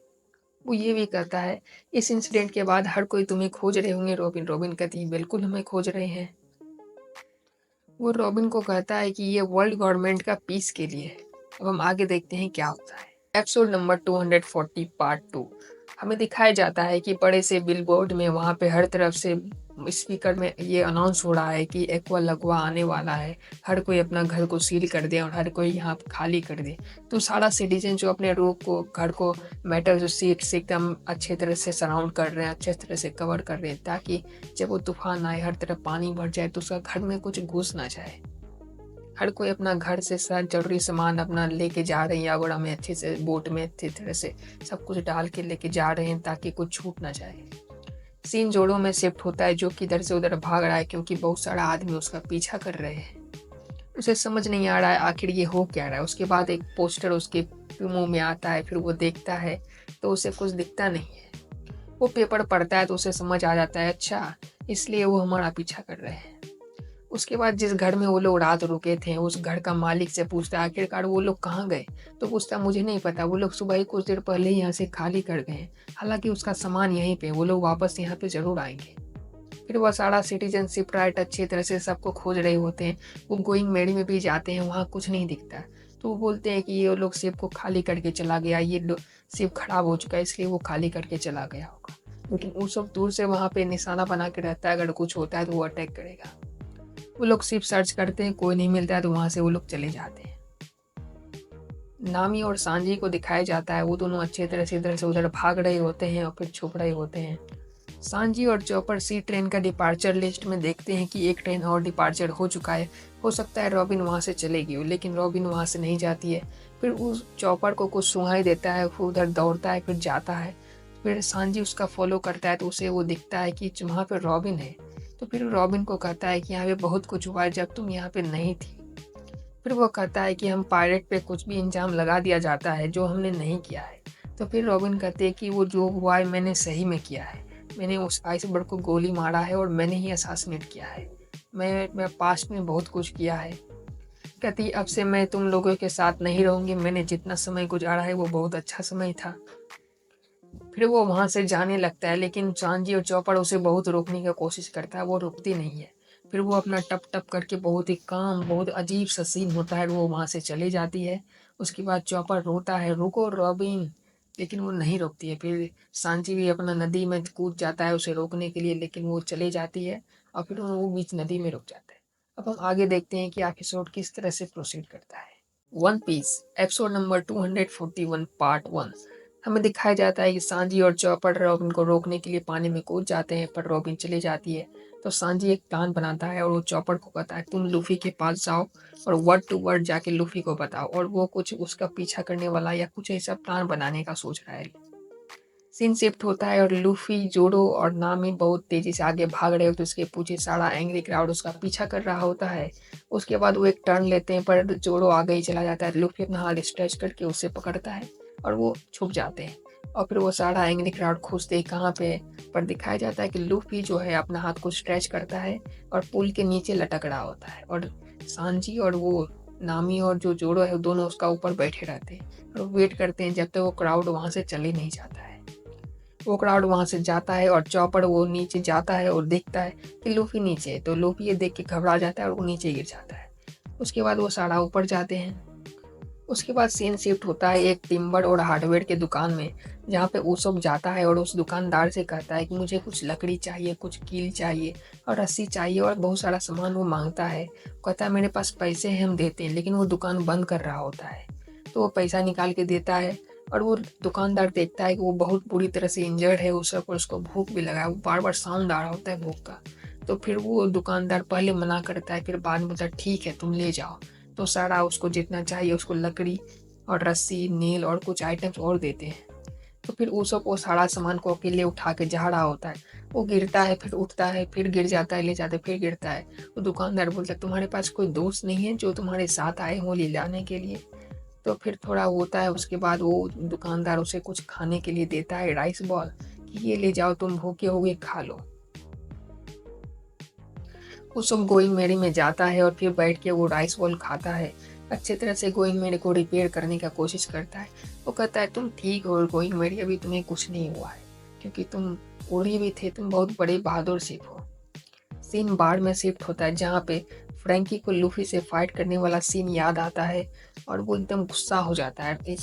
वो ये भी कहता है इस इंसिडेंट के बाद हर कोई तुम्हें खोज रहे होंगे रॉबिन। रॉबिन कहती है बिल्कुल हमें खोज रहे हैं। वो रॉबिन को कहता है कि ये वर्ल्ड गवर्नमेंट का पीस के लिए है। अब हम आगे देखते हैं क्या होता है। Episode number 240 part 2। हमें दिखाया जाता है कि बड़े से बिलबोर्ड में वहाँ पे हर तरफ से स्पीकर में ये अनाउंस हो रहा है कि एक्वा लगवा आने वाला है, हर कोई अपना घर को सील कर दे और हर कोई यहाँ खाली कर दे। तो सारा सिटीजन जो अपने रूम को घर को मेटल जो सीट से एकदम अच्छे तरह से सराउंड कर रहे हैं, अच्छे तरह से कवर कर रहे हैं ताकि जब वो तूफान आए हर तरफ पानी भर जाए तो उसका घर में कुछ घुस ना जाए। हर कोई अपना घर से सारा जरूरी सामान अपना लेके जा रहे हैं यागोड़ा में, अच्छे से बोट में अच्छी तरह से सब कुछ डाल के लेके जा रहे हैं ताकि कुछ छूट ना जाए। सीन जोड़ों में शिफ्ट होता है जो कि इधर से उधर भाग रहा है क्योंकि बहुत सारा आदमी उसका पीछा कर रहे हैं। उसे समझ नहीं आ रहा है आखिर ये हो क्या रहा है। उसके बाद एक पोस्टर उसके मुंह में आता है, फिर वो देखता है तो उसे कुछ दिखता नहीं है। वो पेपर पढ़ता है तो उसे समझ आ जाता है अच्छा इसलिए वो हमारा पीछा कर रहे हैं। उसके बाद जिस घर में वो लोग रात रुके थे उस घर का मालिक से पूछता है आखिरकार वो लोग कहाँ गए। तो पूछता मुझे नहीं पता, वो लोग सुबह ही कुछ देर पहले ही यहाँ से खाली कर गए, हालांकि उसका सामान यहीं पे, वो लोग वापस यहाँ पे जरूर आएंगे। फिर वह सारा सिटीजनशिप राइट अच्छी तरह से सबको खोज रहे होते हैं। वो गोइंग मेरी में भी जाते हैं, वहाँ कुछ नहीं दिखता। तो वो बोलते हैं कि ये लोग शिप को खाली करके चला गया, ये शिप खराब हो चुका है इसलिए वो खाली करके चला गया होगा। लेकिन वो सब दूर से वहाँ पे निशाना बना के रहता है, अगर कुछ होता है तो वो अटैक करेगा। वो लोग सिर्फ सर्च करते हैं, कोई नहीं मिलता है तो वहाँ से वो लोग चले जाते हैं। नामी और सांजी को दिखाया जाता है वो दोनों अच्छे तरह से इधर से उधर भाग रहे होते हैं और फिर छुप रहे होते हैं। सांजी और चॉपर सी ट्रेन का डिपार्चर लिस्ट में देखते हैं कि एक ट्रेन और डिपार्चर हो चुका है, हो सकता है रॉबिन वहाँ से चलेगी, लेकिन रॉबिन वहाँ से नहीं जाती है। फिर उस चॉपर को कुछ सुनाई देता है, फिर उधर दौड़ता है, फिर जाता है। फिर सांजी उसका फॉलो करता है तो उसे वो दिखता है कि वहाँ पर रॉबिन है। तो फिर रॉबिन को कहता है कि यहाँ पे बहुत कुछ हुआ है जब तुम यहाँ पे नहीं थी। फिर वो कहता है कि हम पायरेट पे कुछ भी इल्ज़ाम लगा दिया जाता है जो हमने नहीं किया है। तो फिर रॉबिन कहते हैं कि वो जो हुआ है मैंने सही में किया है। मैंने उस आइसबर्ग को गोली मारा है और मैंने ही असैसिनेट किया है। मैं पास्ट में बहुत कुछ किया है। कहती अब से मैं तुम लोगों के साथ नहीं रहूँगी, मैंने जितना समय गुजारा है वो बहुत अच्छा समय था। फिर वो वहाँ से जाने लगता है, लेकिन सांजी और चौपड़ उसे बहुत रोकने की कोशिश करता है, वो रुकती नहीं है। फिर वो अपना टप टप करके बहुत ही काम, बहुत अजीब सा सीन होता है, वो वहाँ से चली जाती है। उसके बाद चौपड़ रोता है, रुको रॉबिन, लेकिन वो नहीं रोकती है। फिर सांची भी अपना नदी में कूद जाता है उसे रोकने के लिए, लेकिन वो चले जाती है और फिर वो बीच नदी में रुक जाता है। अब हम आगे देखते हैं कि एपिसोड किस तरह से प्रोसीड करता है। One Piece episode number 241 part 1। हमें दिखाया जाता है कि सांजी और चौपड़ रॉबिन को रोकने के लिए पानी में कूद जाते हैं, पर रॉबिन चली जाती है। तो सांजी एक प्लान बनाता है और वो चौपड़ को कहता है तुम लूफी के पास जाओ और वर्ड टू वर्ड जाके लूफी को बताओ, और वो कुछ उसका पीछा करने वाला या कुछ ऐसा प्लान बनाने का सोच रहा है। सीन शिफ्ट होता है और लूफी, जोडो और नामी बहुत तेजी से आगे भाग रहे होते हैं। उसके पीछे सारा एंग्री क्राउड उसका पीछा कर रहा होता है। उसके बाद वो एक टर्न लेते हैं, पर जोडो आगे ही चला जाता है। लूफी अपना हाथ स्ट्रेच करके उससे पकड़ता है और वो छुप जाते हैं। और फिर वो सारा एंग्री क्राउड खोजते हैं कहाँ पे, पर दिखाया जाता है कि लूफी जो है अपना हाथ को स्ट्रेच करता है और पुल के नीचे लटक रहा होता है, और सांजी और वो नामी और जो जोड़ो है दोनों उसका ऊपर बैठे रहते हैं और वेट करते हैं जब तक वो क्राउड वहाँ से चले नहीं जाता है। वो क्राउड वहाँ से जाता है और चौपड़ वो नीचे जाता है और देखता है कि लूफी नीचे है, तो लूफी ये देख के घबरा जाता है और वो नीचे गिर जाता है। उसके बाद वो सारा ऊपर जाते हैं। उसके बाद सीन शिफ्ट होता है एक टिम्बर और हार्डवेयर के दुकान में, जहाँ पे उसोप जाता है और उस दुकानदार से कहता है कि मुझे कुछ लकड़ी चाहिए, कुछ कील चाहिए और रस्सी चाहिए और बहुत सारा सामान वो मांगता है। कहता है मेरे पास पैसे हैं, हम देते हैं, लेकिन वो दुकान बंद कर रहा होता है। तो वो पैसा निकाल के देता है और वो दुकानदार देखता है कि वो बहुत बुरी तरह से इंजर्ड है, उस पर उसको भूख भी लगा है, वो बार बार साउंड आ रहा होता है भूख का। तो फिर वो दुकानदार पहले मना करता है, फिर बाद में बोलता है ठीक है तुम ले जाओ। तो सारा उसको जितना चाहिए उसको लकड़ी और रस्सी, नील और कुछ आइटम्स और देते हैं। तो फिर उसको वो सारा सामान को अकेले उठा के जा रहा होता है। वो गिरता है, फिर उठता है, फिर गिर जाता है, ले जाते फिर गिरता है। वो दुकानदार बोलता है तुम्हारे पास कोई दोस्त नहीं है जो तुम्हारे साथ आए हों ले जाने के लिए? तो फिर थोड़ा होता है, उसके बाद वो दुकानदार उसे कुछ खाने के लिए देता है, राइस बॉल, कि ये ले जाओ तुम भूखे होगे खा लो। वो सब गोइंग मेरी में जाता है और फिर बैठ के वो राइस बॉल खाता है। अच्छे तरह से गोइंग मेरी को रिपेयर करने का कोशिश करता है। वो कहता है तुम ठीक हो गोइंग मेरी, अभी तुम्हें कुछ नहीं हुआ है, क्योंकि तुम बूढ़े भी थे, तुम बहुत बड़े बहादुर सिख हो। सीन बाढ़ में शिफ्ट होता है, जहाँ पे फ्रैंकी को लूफी से फाइट करने वाला सीन याद आता है और वो एकदम गुस्सा हो जाता है। एक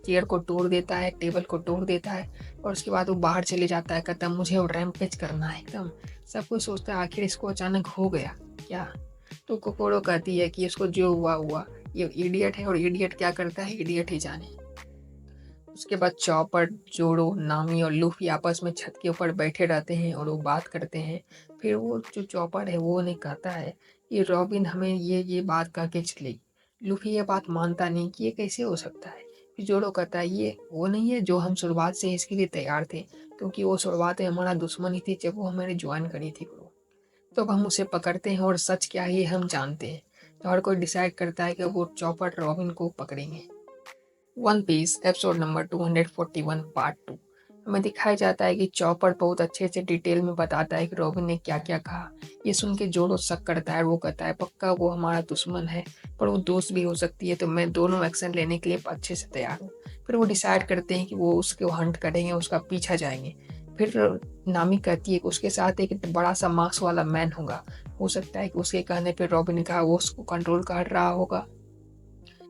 चेयर को तोड़ देता है, टेबल को तोड़ देता है और उसके बाद वो बाहर चले जाता है। कहता है मुझे वो रैम्पेज करना है एकदम। सब कुछ सोचता है आखिर इसको अचानक हो गया क्या। तो कोकोरो कहती है कि इसको जो हुआ हुआ, ये इडियट है और इडियट क्या करता है इडियट ही जाने। उसके बाद चौपड़, जोड़ो, नामी और लूफी आपस में छत के ऊपर बैठे रहते हैं और वो बात करते हैं। फिर वो जो चौपड़ है वो उन्हें कहता है कि रॉबिन हमें ये बात कह के चली। लूफी ये बात मानता नहीं कि ये कैसे हो सकता है। फिर जोड़ो कहता है ये वो नहीं है जो हम शुरुआत से इसके लिए तैयार थे, क्योंकि वो शुरुआत में हमारा दुश्मन ही थी जब वो हमारे ज्वाइन करी थी ग्रुप। तो अब हम उसे पकड़ते हैं और सच क्या है ये हम जानते हैं। तो हर कोई डिसाइड करता है कि वो चौपड़ रॉबिन को पकड़ेंगे। One Piece episode number 241 part 2। हमें दिखाया जाता है कि चॉपर बहुत अच्छे से डिटेल में बताता है कि रॉबिन ने क्या क्या कहा। ये सुन के जोड़ो शक करता है और वो कहता है पक्का वो हमारा दुश्मन है, पर वो दोस्त भी हो सकती है, तो मैं दोनों एक्शन लेने के लिए अच्छे से तैयार हूँ। फिर वो डिसाइड करते हैं कि वो उसको हंट करेंगे, उसका पीछा जाएंगे। फिर नामी कहती है कि उसके साथ एक बड़ा सा मास्क वाला मैन होगा, हो सकता है कि उसके कहने पर रॉबिन ने कहा वो उसको कंट्रोल कर रहा होगा।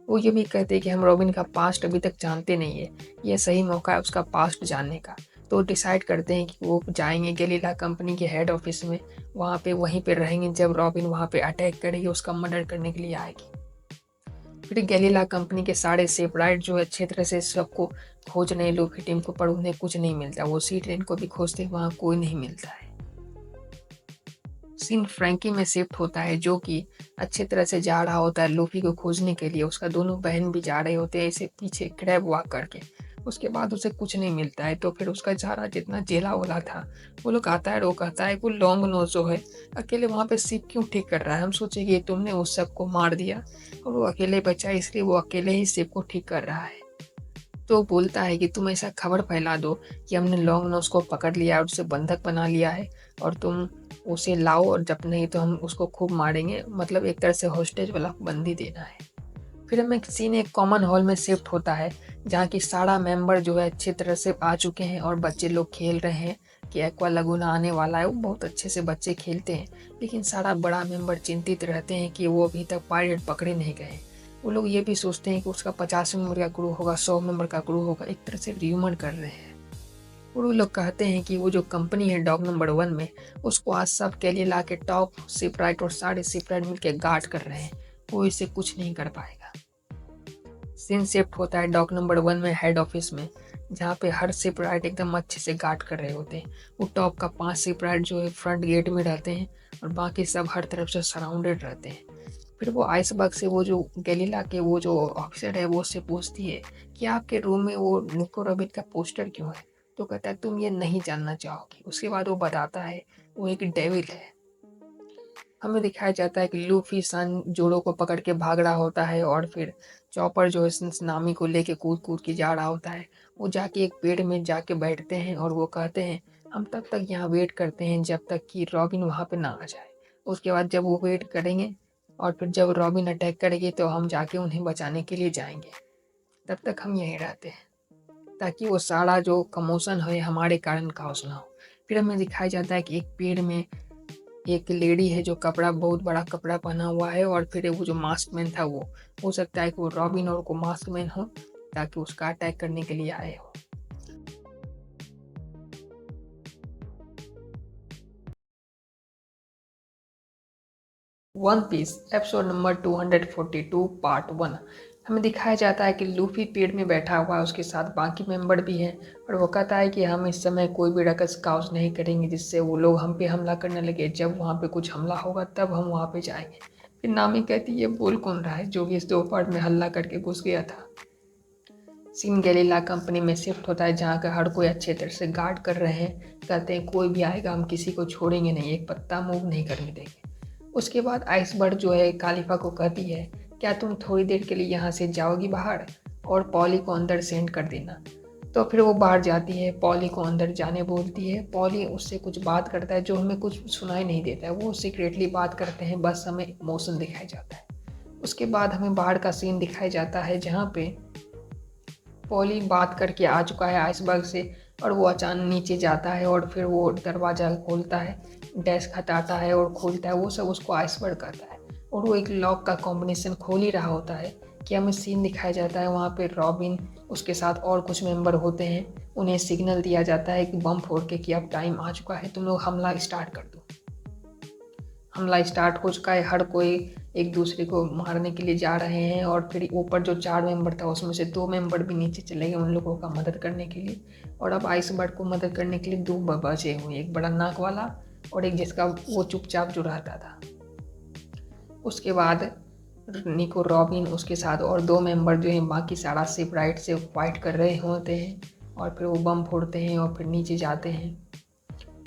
वो ये भी कहते हैं कि हम रॉबिन का पास्ट अभी तक जानते नहीं है, ये सही मौका है उसका पास्ट जानने का। तो डिसाइड करते हैं कि वो जाएंगे गैलीला कंपनी के हेड ऑफिस में, वहाँ पे वहीं पे रहेंगे जब रॉबिन वहाँ पे अटैक करेगी, उसका मर्डर करने के लिए आएगी। फिर गैलीला कंपनी के सारे सेपराइट जो है अच्छे तरह से सबको खोज रहे लूफी टीम को, पर उन्हें कुछ नहीं मिलता। वो सी ट्रेन को भी खोजते वहाँ कोई नहीं मिलता है। सीन फ्रैंकी में शिफ्ट होता है, जो कि अच्छे तरह से जा रहा होता है लूफी को खोजने के लिए। उसका दोनों बहन भी जा रहे होते हैं ऐसे पीछे क्रैब वॉक करके। उसके बाद उसे कुछ नहीं मिलता है, तो फिर उसका सारा जितना चेला-वेला था, वो लोग आता है और वो कहता है वो लॉन्ग नोज़ जो है, अकेले वहाँ पे शिप क्यों ठीक कर रहा है? हम सोचे कि तुमने उस सबको मार दिया और वो अकेले बचा, इसलिए वो अकेले ही शिप को ठीक कर रहा है। तो बोलता है कि तुम ऐसा खबर फैला दो कि हमने लॉन्ग नोज को पकड़ लिया और उसे बंधक बना लिया है, और तुम उसे लाओ, और जब नहीं तो हम उसको खूब मारेंगे। मतलब एक तरह से हॉस्टेज वाला बंदी देना है। फिर हमें सीन एक कॉमन हॉल में शिफ्ट होता है, जहाँ की सारा मेंबर जो है अच्छी तरह से आ चुके हैं और बच्चे लोग खेल रहे हैं कि एक्वा लगुना आने वाला है। वो बहुत अच्छे से बच्चे खेलते हैं, लेकिन सारा बड़ा मेंबर चिंतित रहते हैं कि वो अभी तक पायरेट पकड़े नहीं गए। वो लोग ये भी सोचते हैं कि उसका 50 मेंबर का क्रू होगा, 100 मेंबर का क्रू होगा। एक तरह से र्यूमर कर रहे हैं। और वो लोग कहते हैं कि वो जो कंपनी है डॉग नंबर 1 में, उसको आज सबके लिए ला के टॉप शिपराइट और सारे शिपराइट मिलकर गार्ड कर रहे हैं। वो इसे कुछ नहीं कर पाएगा। सीन शिफ्ट होता है डॉक नंबर 1 में हेड ऑफिस में, जहाँ पे हर शिपराइट एकदम अच्छे से गार्ड कर रहे होते हैं। वो टॉप का 5 शिपराइट जो है फ्रंट गेट में रहते हैं और बाकी सब हर तरफ से सराउंडेड रहते हैं। फिर वो आइसबर्ग से वो जो गैलीला के वो जो ऑफिसर है वो उससे पूछती है कि आपके रूम में वो निको रॉबिन का पोस्टर क्यों है? तो कहता है तुम ये नहीं जानना चाहोगी। उसके बाद वो बताता है वो एक डेविल है। हमें दिखाया जाता है कि लूफी सन जोड़ो को पकड़ के भाग रहा होता है और फिर चॉपर जो है नामी को लेके कूद कूद के जा रहा होता है। वो जाके एक पेड़ में जाके बैठते हैं और वो कहते हैं हम तब तक यहाँ वेट करते हैं जब तक कि रॉबिन वहाँ पे ना आ जाए। उसके बाद जब वो वेट करेंगे और फिर जब रॉबिन अटैक करेगी तो हम जाके उन्हें बचाने के लिए जाएंगे। तब तक हम यहीं रहते हैं ताकि वो सारा जो कमोशन है हमारे कारण काउस ना हो। फिर हमें दिखाया जाता है कि एक पेड़ में एक लेडी है जो कपड़ा बहुत बड़ा कपड़ा पहना हुआ है, और फिर वो जो मास्क मैन था वो हो सकता है कि वो रॉबिन और को मास्क मैन हो ताकि उसका अटैक करने के लिए आए हो। One Piece episode number 242 part 1। हमें दिखाया जाता है कि लूफी पेड़ में बैठा हुआ है, उसके साथ बाकी मेंबर भी हैं और वो कहता है कि हम इस समय कोई भी रकस काउस नहीं करेंगे जिससे वो लोग हम पे हमला करने लगे। जब वहाँ पे कुछ हमला होगा तब हम वहाँ पे जाएंगे। फिर नामी कहती है ये बोल कौन रहा है जो कि इस दोपहर में हल्ला करके घुस गया था। सीन गैलीला कंपनी में शिफ्ट होता है, जहाँ का हर कोई अच्छे तरह से गार्ड कर रहे हैं। कहते हैं कोई भी आएगा हम किसी को छोड़ेंगे नहीं, एक पत्ता मूव नहीं करने देंगे। उसके बाद आइसबर्ग जो है कालिफा को कहती है क्या तुम थोड़ी देर के लिए यहाँ से जाओगी बाहर और पॉली को अंदर सेंड कर देना। तो फिर वो बाहर जाती है, पॉली को अंदर जाने बोलती है। पॉली उससे कुछ बात करता है जो हमें कुछ सुनाई नहीं देता है, वो सीक्रेटली बात करते हैं, बस हमें इमोशन दिखाया जाता है। उसके बाद हमें बाहर का सीन दिखाया जाता है जहाँ पे पॉली बात करके आ चुका है आइसबर्ग से, और वो अचानक नीचे जाता है और फिर वो दरवाज़ा खोलता है, डेस्क हटाता है और खोलता है। वो सब उसको आइसबर्ग कहता है और वो एक लॉक का कॉम्बिनेशन खोल ही रहा होता है कि हमें सीन दिखाया जाता है वहाँ पे रॉबिन उसके साथ और कुछ मेंबर होते हैं। उन्हें सिग्नल दिया जाता है कि बम फोड़ के कि अब टाइम आ चुका है, तुम लोग हमला स्टार्ट कर दो। हमला स्टार्ट हो चुका है, हर कोई एक दूसरे को मारने के लिए जा रहे हैं। और फिर ऊपर जो 4 मेंबर था उसमें से 2 मेंबर भी नीचे चले गए उन लोगों का मदद करने के लिए। और अब आइसबर्ग को मदद करने के लिए 2 बचे हुए, एक बड़ा नाक वाला और एक जिसका वो चुपचाप जो रहता था। उसके बाद निको रॉबिन उसके साथ और 2 मेंबर जो हैं बाकी सारा शिप राइट से फाइट कर रहे होते हैं और फिर वो बम फोड़ते हैं और फिर नीचे जाते हैं।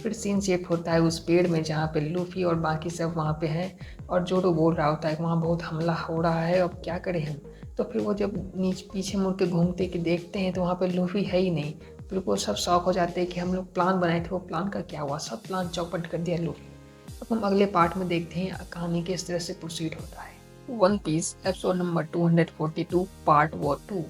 फिर सीन शिफ्ट होता है उस पेड़ में जहाँ पे लूफी और बाकी सब वहाँ पे हैं और जोडो बोल रहा होता है कि वहाँ बहुत हमला हो रहा है, अब क्या करें हम। तो फिर वो जब नीचे पीछे मुड़ के घूमते कि देखते हैं तो वहाँ पे लूफी है ही नहीं। फिर वो सब शौक हो जाते हैं कि हम लोग प्लान बनाए थे, वो प्लान का क्या हुआ, सब प्लान चौपट कर दिया लूफी। अब हम अगले पार्ट में देखते हैं कहानी किस तरह से प्रोसीड होता है। One Piece episode number 242 part 2।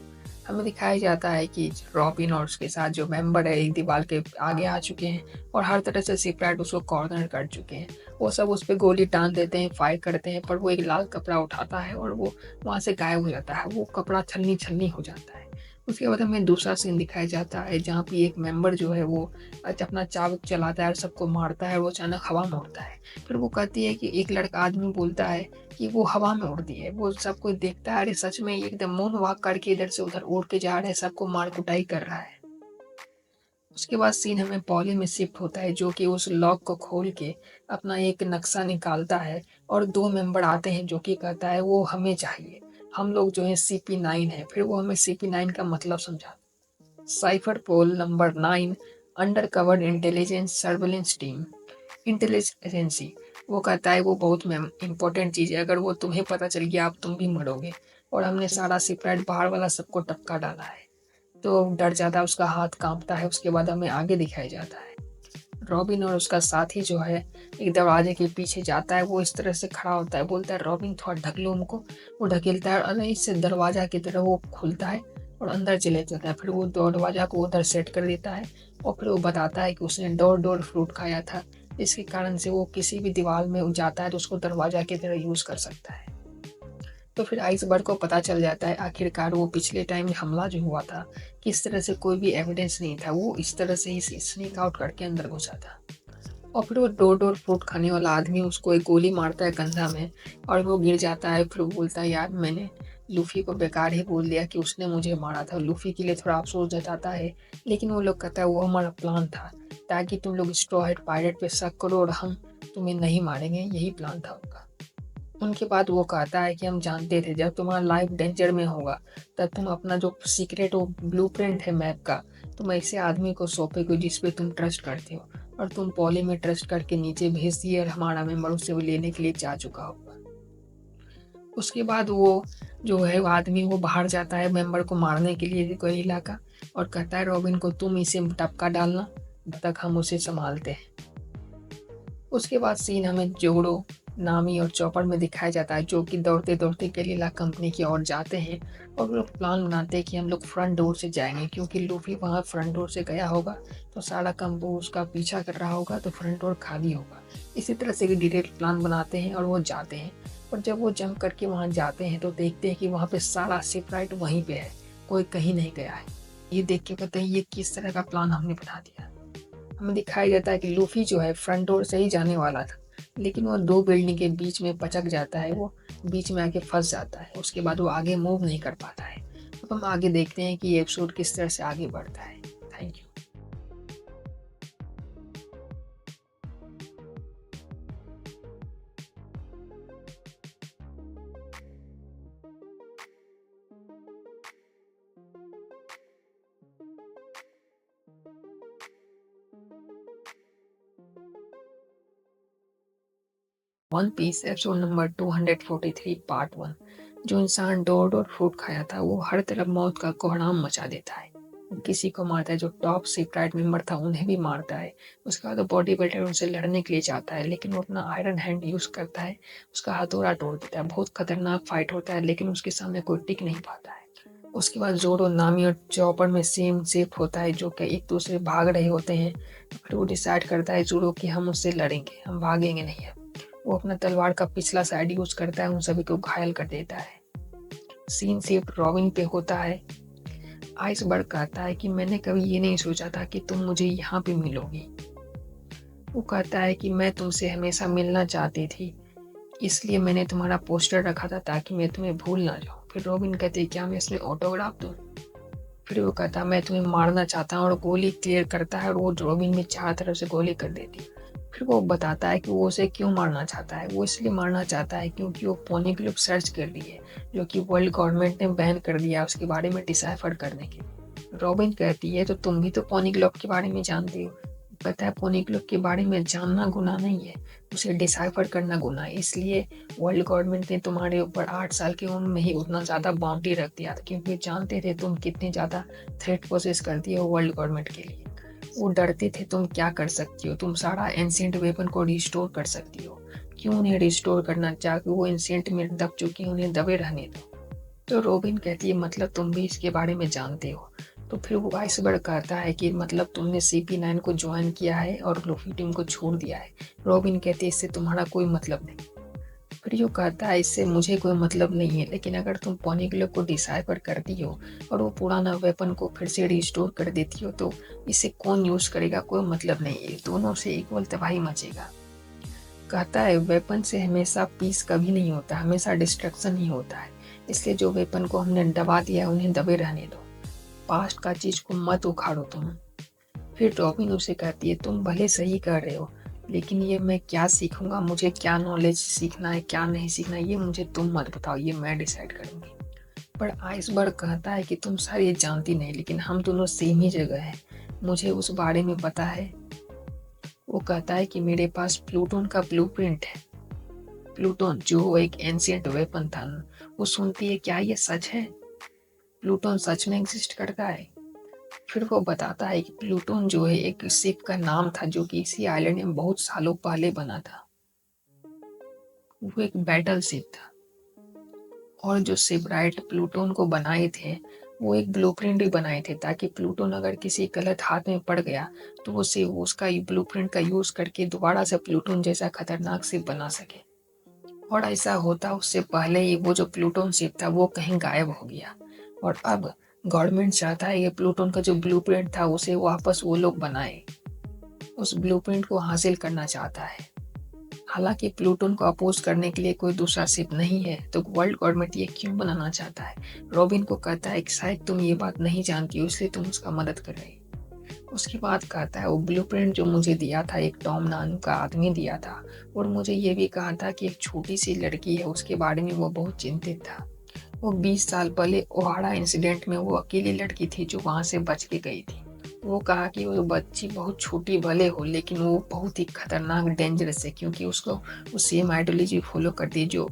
हमें दिखाया जाता है कि रॉबिन और उसके साथ जो मेंबर है एक दीवार के आगे आ चुके हैं और हर तरह से शिपराइट उसको कॉर्नर कर चुके हैं। वो सब उस पर गोली टान देते हैं, फायर करते हैं, पर वो एक लाल कपड़ा उठाता है और वो वहाँ से गायब हो जाता है। वो कपड़ा छलनी छलनी हो जाता है। उसके बाद हमें दूसरा सीन दिखाया जाता है जहाँ पे एक मेंबर जो है वो अपना चाबुक चलाता है और सबको मारता है और वो अचानक हवा में उड़ता है। फिर वो कहती है कि एक लड़का आदमी बोलता है कि वो हवा में उड़ती है। वो सब कोई देखता है, अरे सच में एकदम मून वॉक करके इधर से उधर उड़ के जा रहा है, सबको मार कुटाई कर रहा है। उसके बाद सीन हमें पॉली में शिफ्ट होता है जो कि उस लॉक को खोल के अपना एक नक्शा निकालता है और 2 मेंबर आते हैं जो कि कहता है वो हमें चाहिए, हम लोग जो है CP9 है। फिर वो हमें CP9 का मतलब समझा। Cipher Pol number 9, under covered intelligence surveillance team. Intelligence, वो कहता है वो बहुत इंपॉर्टेंट चीज़ है, अगर वो तुम्हें पता चल गया आप तुम भी मरोगे, और हमने सारा सिपरेट बाहर वाला सबको टपका डाला है। तो डर जाता है, उसका हाथ कांपता है। उसके बाद हमें आगे दिखाया जाता है रॉबिन और उसका साथी जो है एक दरवाजे के पीछे जाता है। वो इस तरह से खड़ा होता है, बोलता है रॉबिन थोड़ा ढक लो हमको। वो ढकेलता है और इससे दरवाजा की तरह वो खुलता है और अंदर चले जाता है। फिर वो दरवाजा को उधर सेट कर देता है और फिर वो बताता है कि उसने डोर डोर फ्रूट खाया था, इसके कारण से वो किसी भी दीवार में जाता है तो उसको दरवाजा की तरह यूज़ कर सकता है। तो फिर आइसबर्ग को पता चल जाता है आखिरकार वो पिछले टाइम हमला जो हुआ था, किस तरह से कोई भी एविडेंस नहीं था, वो इस तरह से ही स्नीक आउट करके अंदर घुसा था। और फिर वो डोर डोर फ्रूट खाने वाला आदमी उसको एक गोली मारता है कंधा में और वो गिर जाता है। फिर वो बोलता है यार मैंने लूफी को बेकार ही बोल दिया कि उसने मुझे मारा था। लूफी के लिए थोड़ा अफसोस जताता है, लेकिन वो लोग कहता है वो हमारा प्लान था ताकि तुम लोग स्ट्रॉ हेड पायरेट पे शक करो और हम तुम्हें नहीं मारेंगे, यही प्लान था उनका। उनके बाद वो कहता है कि हम जानते थे जब तुम्हारा लाइफ डेंजर में होगा तब तुम अपना जो सीक्रेट वो ब्लूप्रिंट है मैप का, तुम ऐसे आदमी को सौंपेगे जिस पे तुम ट्रस्ट करते हो, और तुम पॉली में ट्रस्ट करके नीचे भेज दिए और हमारा मेंबर उसे वो लेने के लिए जा चुका होगा। उसके बाद वो जो है वो आदमी वो बाहर जाता है मेंबर को मारने के लिए कोई इलाका, और कहता है रॉबिन को तुम इसे टपका डालना जब तक हम उसे संभालते हैं। उसके बाद सीन हमें जोड़ो, नामी और चॉपर में दिखाया जाता है जो कि दौड़ते दौड़ते गेरिल्ला कंपनी की ओर जाते हैं और वो लोग प्लान बनाते हैं कि हम लोग फ्रंट डोर से जाएंगे, क्योंकि लूफी वहाँ फ्रंट डोर से गया होगा तो सारा कंपो उसका पीछा कर रहा होगा तो फ्रंट डोर खाली होगा। इसी तरह से डिटेल प्लान बनाते हैं और वो जाते हैं। और जब वो जंप करके वहाँ जाते हैं तो देखते हैं कि वहाँ पे सारा सिपराइट वहीं पे है, कोई कहीं नहीं गया है। ये देख के कहते हैं ये किस तरह का प्लान हमने बना दिया। हमें दिखाया जाता है कि लूफी जो है फ्रंट डोर से ही जाने वाला था, लेकिन वो दो बिल्डिंग के बीच में पचक जाता है, वो बीच में आके फंस जाता है। उसके बाद वो आगे मूव नहीं कर पाता है। अब हम आगे देखते हैं कि ये एपिसोड किस तरह से आगे बढ़ता है। Thank you. 1 Piece episode number 243 part 1। जो इंसान डोर डोर फ्रूट खाया था वो हर तरफ मौत का कोहराम मचा देता है। वो किसी को मारता है, जो टॉप सीक्रेट मेंबर था उन्हें भी मारता है। उसके बाद वो बॉडी बिल्डर उनसे लड़ने के लिए जाता है, लेकिन वो अपना आयरन हैंड यूज करता है, उसका हथौड़ा तोड़ देता है। बहुत खतरनाक फाइट होता है, लेकिन उसके सामने कोई टिक नहीं पाता है। उसके बाद जोरो, नामी और चॉपर में सेम शेप होता है, जो कि एक दूसरे भाग रहे होते हैं। फिर वो डिसाइड करता है जोरो कि हम उससे लड़ेंगे, हम भागेंगे नहीं है। वो अपना तलवार का पिछला साइड यूज करता है, उन सभी को घायल कर देता है। सीन सिर्फ रॉबिन पे होता है। आइसबर्ग कहता है कि मैंने कभी ये नहीं सोचा था कि तुम मुझे यहाँ पे मिलोगी। वो कहता है कि मैं तुमसे हमेशा मिलना चाहती थी, इसलिए मैंने तुम्हारा पोस्टर रखा था ताकि मैं तुम्हें भूल ना जाऊँ। फिर रॉबिन कहते हैं क्या मैं इसमें ऑटोग्राफ दूँ। फिर वो कहता मैं तुम्हें मारना चाहता हूँ, और गोली क्लियर करता है और वो रॉबिन में चारों तरफ से गोली कर देती है। फिर वो बताता है कि वो उसे क्यों मारना चाहता है। वो इसलिए मारना चाहता है क्योंकि वो पोनी ग्लोब सर्च कर रही है, जो कि वर्ल्ड गवर्नमेंट ने बैन कर दिया उसके बारे में डिसाइफर करने के लिए। रॉबिन कहती है तो तुम भी तो पोनी ग्लोब के बारे में जानती हो। कहता है पोनी ग्लोब के बारे में जानना गुनाह नहीं है, उसे डिसाइफर करना गुनाह है। इसलिए वर्ल्ड गवर्नमेंट ने तुम्हारे ऊपर 8 साल की उम्र में ही उतना ज़्यादा बाउंड्री रख दिया था, क्योंकि जानते थे तुम कितनी ज़्यादा थ्रेट पोसेस करती हो वर्ल्ड गवर्नमेंट के लिए। वो डरते थे तुम क्या कर सकती हो, तुम सारा एंशिएंट वेपन को रिस्टोर कर सकती हो, क्यों उन्हें रिस्टोर करना, चाहे वो एंशिएंट में दब चुकी उन्हें दबे रहने दो। तो रॉबिन कहती है मतलब तुम भी इसके बारे में जानते हो। तो फिर वो आइसबर्ग कहता है कि मतलब तुमने CP9 को ज्वाइन किया है और लूफी टीम को छोड़ दिया है। रॉबिन कहती है इससे तुम्हारा कोई मतलब नहीं। फिर यो कहता है इससे मुझे कोई मतलब नहीं है, लेकिन अगर तुम पोनी ग्लोब को डिसाइफर करती हो और वो पुराना वेपन को फिर से रिस्टोर कर देती हो तो इसे कौन यूज करेगा, कोई मतलब नहीं है, दोनों से इक्वल तबाही मचेगा। कहता है वेपन से हमेशा पीस कभी नहीं होता, हमेशा डिस्ट्रक्शन ही होता है। इसलिए जो वेपन को हमने दबा दिया उन्हें दबे रहने दो, पास्ट का चीज को मत उखाड़ो तुम। फिर रॉबिन उसे कहती है तुम भले सही कर रहे हो, लेकिन ये मैं क्या सीखूंगा, मुझे क्या नॉलेज सीखना है क्या नहीं सीखना है, ये मुझे तुम मत बताओ, ये मैं डिसाइड करूंगी। पर आइसबर्ग कहता है कि तुम शायद ये जानती नहीं, लेकिन हम दोनों सेम ही जगह हैं, मुझे उस बारे में पता है। वो कहता है कि मेरे पास प्लूटोन का ब्लूप्रिंट है। प्लूटोन जो एक एंशिएंट वेपन था। वो सुनती है, क्या ये सच है? प्लूटोन सच में एग्जिस्ट करता है? फिर वो बताता है कि प्लूटोन जो है एक शिप का नाम था जो कि इसी आइलैंड में बहुत सालों पहले बना था। वो एक बैटल शिप था, और जो शिपराइट प्लूटोन को बनाए थे वो एक ब्लूप्रिंट भी बनाए थे, ताकि प्लूटोन अगर किसी गलत हाथ में पड़ गया तो वो सिर्फ उसका ब्लूप्रिंट का यूज करके दोबारा से प्लूटोन जैसा खतरनाक शिप बना सके। और ऐसा होता उससे पहले ही वो जो प्लूटोन शिप था वो कहीं गायब हो गया, और अब गवर्नमेंट चाहता है कि प्लूटोन का जो ब्लूप्रिंट था उसे वापस वो लोग बनाए, उस ब्लूप्रिंट को हासिल करना चाहता है। हालांकि प्लूटोन को अपोज करने के लिए कोई दूसरा शिप नहीं है, तो वर्ल्ड गवर्नमेंट ये क्यों बनाना चाहता है? रॉबिन को कहता है कि शायद तुम ये बात नहीं जानती हो, इसलिए तुम उसका मदद कर रही। उसके बाद कहता है वो ब्लूप्रिंट जो मुझे दिया था एक टॉम नाम का आदमी दिया था, और मुझे ये भी कहा था कि एक छोटी सी लड़की है, उसके बारे में वो बहुत चिंतित था। वो 20 साल पहले ओहाड़ा इंसिडेंट में वो अकेली लड़की थी जो वहां से बच के गई थी। वो कहा कि वो बच्ची बहुत छोटी भले हो, लेकिन वो बहुत ही खतरनाक डेंजरस है, क्योंकि उसको वो सेम आइडियोलॉजी फॉलो करती है जो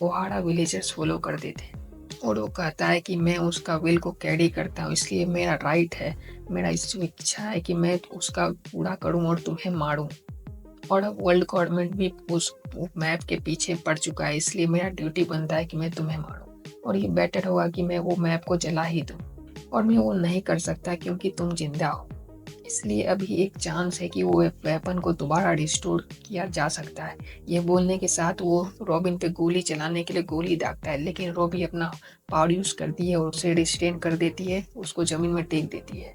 ओहाड़ा विलेजर्स फॉलो करते थे। और वो कहता है कि मैं उसका विल को कैरी करता हूँ, इसलिए मेरा राइट है, मेरा इच्छा है कि मैं उसका पूरा करूँ और तुम्हें मारूं। और अब वर्ल्ड गवर्नमेंट भी उस मैप के पीछे पड़ चुका है, इसलिए मेरा ड्यूटी बनता है कि मैं तुम्हें मारूं, और ये बेटर होगा कि मैं वो मैप को जला ही दूं। और मैं वो नहीं कर सकता क्योंकि तुम जिंदा हो, इसलिए अभी एक चांस है कि वो वेपन को दोबारा रिस्टोर किया जा सकता है। ये बोलने के साथ वो रॉबिन पे गोली चलाने के लिए गोली दागता है, लेकिन रॉबी अपना पावर यूज करती है और उसे रिस्ट्रेन कर देती है, उसको जमीन में टेक देती है।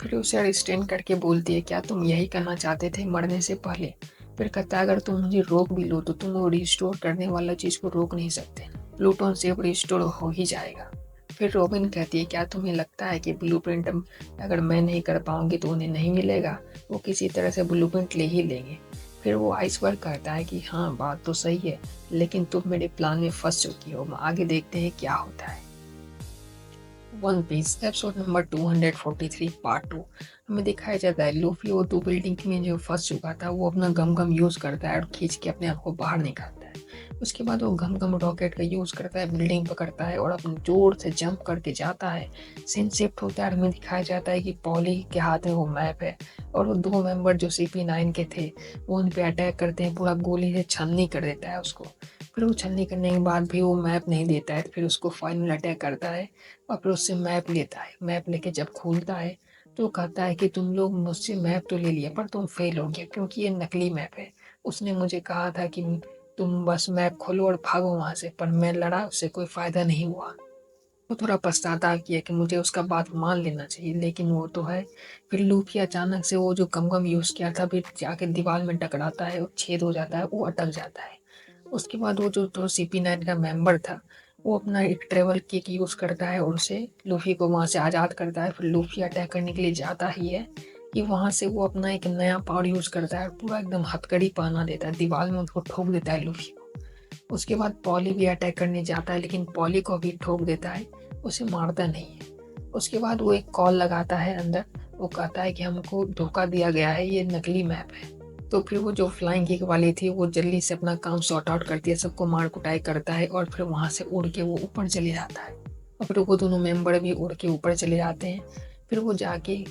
फिर उसे रिस्ट्रेन करके बोलती है, क्या तुम यही करना चाहते थे मरने से पहले? फिर कहता है, अगर तुम मुझे रोक भी लो तो तुम वो रिस्टोर करने वाला चीज को रोक नहीं सकते, प्लूटोन से रिस्टोर हो ही जाएगा। फिर रॉबिन कहती है, क्या तुम्हें लगता है कि ब्लूप्रिंट अगर मैं नहीं कर पाऊंगी तो उन्हें नहीं मिलेगा? वो किसी तरह से ब्लूप्रिंट ले ही लेंगे। फिर वो आइसबर्ग कहता है कि हाँ, बात तो सही है, लेकिन तुम मेरे प्लान में फंस चुकी हो, आगे देखते हैं क्या होता है। One Piece episode number 243 part 2। हमें दिखाया जाता है लूफी वो दो बिल्डिंग में जो फंस चुका था वो अपना गम गम यूज करता है और खींच के अपने आप को बाहर निकालता है। उसके बाद वो गम गम रॉकेट का यूज करता है, बिल्डिंग पकड़ता है और अपने जोर से जंप करके जाता है। सीन शिफ्ट होता है, हमें दिखाया जाता है कि पॉली के हाथ में वो मैप है, और वो दो मेंबर जो CP9 के थे वो उन पे अटैक करते हैं, पूरा गोली से छलनी कर देता है उसको। फिर वो छलनी करने के बाद भी वो मैप नहीं देता है, फिर उसको फाइनल अटैक करता है और फिर उससे मैप लेता है। मैप लेके जब खोलता है तो कहता है कि तुम लोग मुझसे मैप तो ले लिया पर तुम फेल हो गया, क्योंकि ये नकली मैप है। उसने मुझे कहा था कि तुम बस मैप खोलो और भागो वहां से, पर मैं लड़ा, उससे कोई फायदा नहीं हुआ। वो थोड़ा पछतावा किया कि मुझे उसका बात मान लेना चाहिए, लेकिन वो तो है। फिर लूफी अचानक से वो जो कमकम यूज किया था फिर जाके दीवार में टकराता है और छेद हो जाता है, वो अटक जाता है। उसके बाद वो जो तो CP9 का मेंबर था वो अपना एक ट्रेवल किक यूज करता है और उसे लूफी को वहां से आजाद करता है। फिर लूफी अटैक करने के लिए जाता ही है कि वहां से वो अपना एक नया पावर यूज करता है, पूरा एकदम हथकड़ी पहना देता है, दीवार में उसको ठोक देता है लूफी को। उसके बाद पॉली भी अटैक करने जाता है, लेकिन पॉली को भी ठोक देता है, उसे मारता नहीं है। उसके बाद वो एक कॉल लगाता है अंदर, वो कहता है कि हमको धोखा दिया गया है, ये नकली मैप है। तो फिर वो जो फ्लाइंग किक वाली थी वो जल्दी से अपना काम सॉर्ट आउट करती है, सबको मार कुटाई करता है और फिर वहां से उड़ के वो ऊपर चले जाता है। और फिर वो दोनों मेंबर भी उड़ के ऊपर चले जाते हैं। फिर वो जाके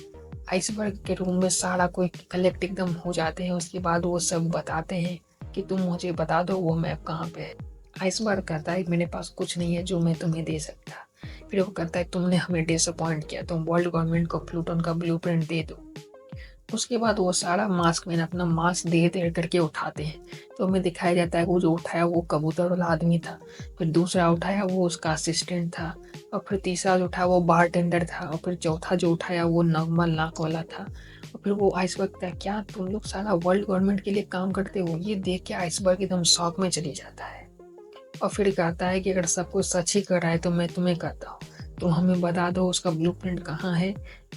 आइसबर्ग के रूम में सारा कोई कलेक्ट एकदम हो जाते हैं। उसके बाद वो सब बताते हैं कि तुम मुझे बता दो वो मैप कहाँ पे है। आइसबर्ग कहता है मेरे पास कुछ नहीं है जो मैं तुम्हें दे सकता। फिर वो कहता है तुमने हमें डिसअपॉइंट किया, तुम वर्ल्ड गवर्नमेंट को प्लूटोन का ब्लूप्रिंट दे दो। उसके बाद वो सारा मास्क मैन अपना मास्क धीरे धीरे करके उठाते हैं, तो हमें दिखाया जाता है वो जो उठाया वो कबूतर वाला आदमी था, फिर दूसरा उठाया वो उसका असिस्टेंट था, और फिर तीसरा जो उठाया वो बारटेंडर था, और फिर चौथा जो उठाया वो नॉर्मल नाक वाला था। और फिर वो आइसबर्ग था, क्या तुम लोग सारा वर्ल्ड गवर्नमेंट के लिए काम करते हो? ये देख के आइसबर्ग एकदम शॉक में चली जाता है, और फिर कहता है कि अगर सब कुछ सच ही कर रहा है तो मैं तुम्हें कहता हूँ, तुम हमें बता दो उसका ब्लूप्रिंट कहाँ है,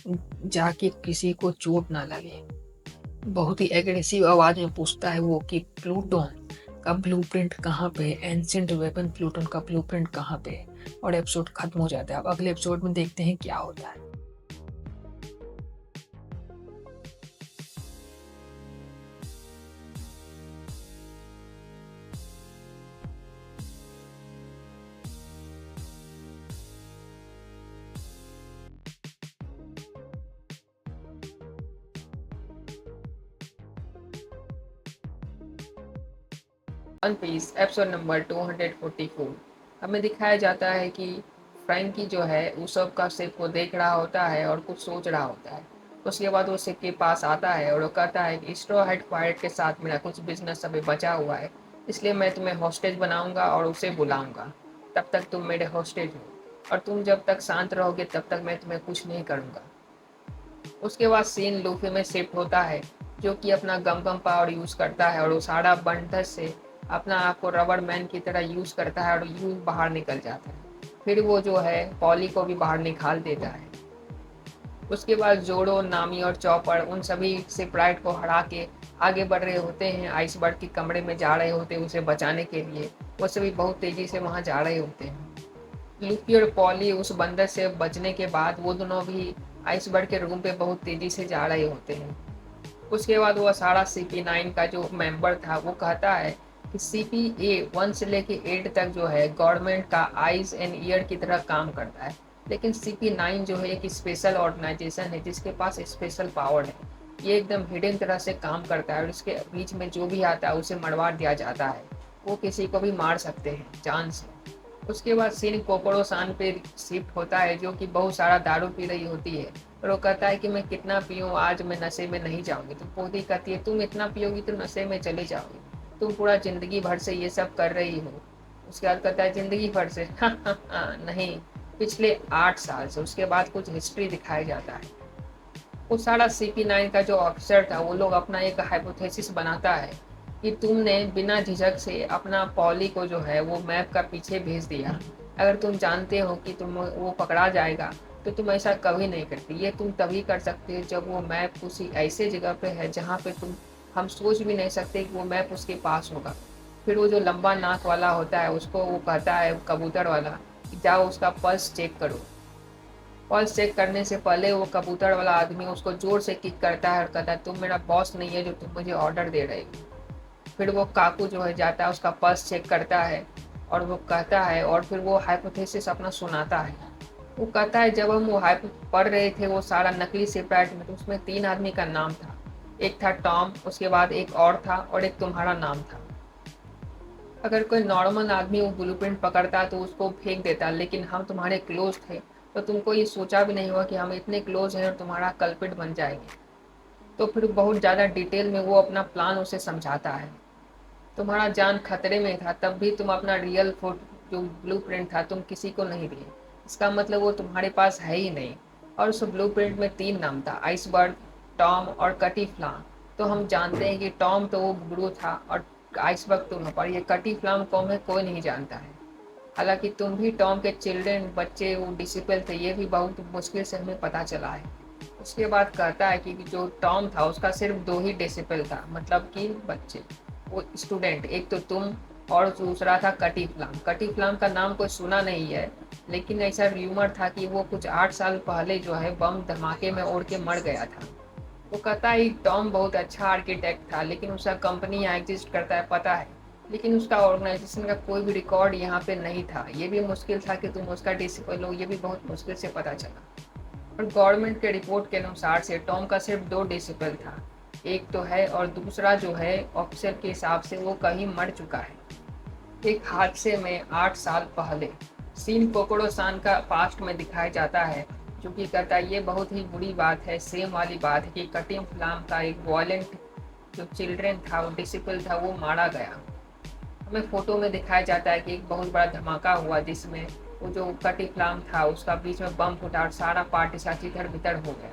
जाके किसी को चोट ना लगे। बहुत ही एग्रेसिव आवाज में पूछता है वो कि प्लूटोन, का ब्लूप्रिंट कहाँ पे, एंशिएंट वेपन प्लूटन का ब्लूप्रिंट कहाँ पे, और एपिसोड खत्म हो जाता है। अब अगले एपिसोड में देखते हैं क्या होता है। One Piece episode number 244। हमें दिखाया जाता है कि फ्रैंकी जो है उसब का शिप को देख रहा होता है और कुछ सोच रहा होता है। उसके बाद वो शिप के पास आता है और वो कहता है कि स्ट्रॉ हेड पायरेट के साथ मेरा कुछ बिजनेस अभी बचा हुआ है, इसलिए मैं तुम्हें हॉस्टेज बनाऊंगा और उसे बुलाऊंगा। तब तक तुम मेरे हॉस्टेज हो और तुम जब तक शांत रहोगे तब तक मैं तुम्हें कुछ नहीं करूंगा। उसके बाद सीन लूफी में शिफ्ट होता है, जो कि अपना गम गम पावर यूज़ करता है और उसाड़ा बंधस से अपना आप को रबड़ मैन की तरह यूज़ करता है और यूं बाहर निकल जाता है। फिर वो जो है पॉली को भी बाहर निकाल देता है। उसके बाद जोड़ो, नामी और चॉपर उन सभी सिपराइट को हरा के आगे बढ़ रहे होते हैं। आइसबर्ग के कमरे में जा रहे होते हैं उसे बचाने के लिए। वो सभी बहुत तेज़ी से वहाँ जा रहे होते हैं। लूफी और पॉली उस बंदर से बचने के बाद वो दोनों भी आइसबर्ग के रूम पे बहुत तेजी से जा रहे होते हैं। उसके बाद वो सारा CP9 का जो मेंबर था वो कहता है कि CPA 1 से लेके 8 तक जो है गवर्नमेंट का आइज एंड ईयर की तरह काम करता है, लेकिन CP9 जो है एक स्पेशल ऑर्गेनाइजेशन है जिसके पास स्पेशल पावर है। ये एकदम हिडन तरह से काम करता है और इसके बीच में जो भी आता है उसे मरवा दिया जाता है। वो किसी को भी मार सकते हैं जान से। उसके बाद सीन कोकोरो सान पे शिफ्ट होता है, जो कि बहुत सारा दारू पी रही होती है और वो कहता है कि मैं कितना पीऊँ, आज मैं नशे में नहीं जाऊंगी। तो पोती कहती है तुम इतना पियोगी तो नशे में चले जाओगी, तुम पूरा जिंदगी भर से ये सब कर रही हो। उसके बाद कहता है जिंदगी भर से नहीं, पिछले 8 साल से। उसके बाद कुछ हिस्ट्री दिखाया जाता है। वो सारा CP9 का जो ऑफिसर था वो लोग अपना एक हाइपोथेसिस बनाता है कि तुमने बिना झिझक से अपना पॉली को जो है वो मैप का पीछे भेज दिया। अगर तुम जानते हो कि तुम वो पकड़ा जाएगा तो तुम ऐसा कभी नहीं करती। ये तुम तभी कर सकते हो जब वो मैप किसी ऐसे जगह पे है जहाँ पे हम सोच भी नहीं सकते कि वो मैप उसके पास होगा। फिर वो जो लंबा नाक वाला होता है उसको वो कहता है कबूतर वाला कि जाओ उसका पल्स चेक करो। पल्स चेक करने से पहले वो कबूतर वाला आदमी उसको जोर से किक करता है और कहता है तुम मेरा बॉस नहीं है जो तुम मुझे ऑर्डर दे रहे हो। फिर वो काकू जो है जाता है उसका पल्स चेक करता है और वो कहता है, और फिर वो हाइपोथेसिस अपना सुनाता है। वो कहता है जब हम वो हाइपो पढ़ रहे थे वो सारा नकली सेपरेट में, तो उसमें 3 आदमी का नाम था। एक था टॉम, उसके बाद एक और था और एक तुम्हारा नाम था। अगर कोई नॉर्मल आदमी वो ब्लूप्रिंट पकड़ता तो उसको फेंक देता, लेकिन हम तुम्हारे क्लोज थे तो तुमको ये सोचा भी नहीं हुआ कि हम इतने क्लोज हैं और तुम्हारा कल्पिट बन जाएंगे। तो फिर बहुत ज़्यादा डिटेल में वो अपना प्लान उसे समझाता है। तुम्हारा जान खतरे में था तब भी तुम अपना रियल फोटो जो ब्लूप्रिंट था तुम किसी को नहीं दिए। इसका मतलब वो तुम्हारे पास है ही नहीं। और उस ब्लूप्रिंट में 3 नाम था, आइसबर्ग, टॉम और कटी फ्लाम। तो हम जानते हैं कि टॉम तो वो गुरु था और आइसबर्ग तुम हो, पर ये कटी फ्लाम कौन है कोई नहीं जानता है। हालांकि तुम भी टॉम के चिल्ड्रन बच्चे वो डिसिपल थे, ये भी बहुत मुश्किल से हमें पता चला है। उसके बाद कहता है कि जो टॉम था उसका सिर्फ 2 ही डिसिपल था, मतलब कि बच्चे, वो स्टूडेंट, एक तो तुम और दूसरा था कटी फ्लाम। कटी फ्लाम का नाम कोई सुना नहीं है, लेकिन ऐसा र्यूमर था कि वो कुछ 8 साल पहले जो है बम धमाके में उड़ के मर गया था। वो कहता है टॉम बहुत अच्छा आर्किटेक्ट था, लेकिन उसका कंपनी यहाँ एग्जिस्ट करता है पता है, लेकिन उसका ऑर्गेनाइजेशन का कोई भी रिकॉर्ड यहाँ पे नहीं था। ये भी मुश्किल था कि तुम उसका डिसिपल हो, ये भी बहुत मुश्किल से पता चला। और गवर्नमेंट के रिपोर्ट के अनुसार से टॉम का सिर्फ 2 डिसिपल था, एक तो है और दूसरा जो है ऑफिसर के हिसाब से वो कहीं मर चुका है एक हादसे में 8 साल पहले। सीन कोकोड़ो सान का पास्ट में दिखाया जाता है, जो कि कहता है ये बहुत ही बुरी बात है, सेम वाली बात है कि कटिंग फ्लाम का एक वॉयलेंट जो चिल्ड्रेन था वो डिसिपल था वो मारा गया। हमें फोटो में दिखाया जाता है कि एक बहुत बड़ा धमाका हुआ जिसमें वो जो कटी फ्लाम था उसका बीच में बम फूटा और सारा पार्टी साथ इधर भीतर हो गया।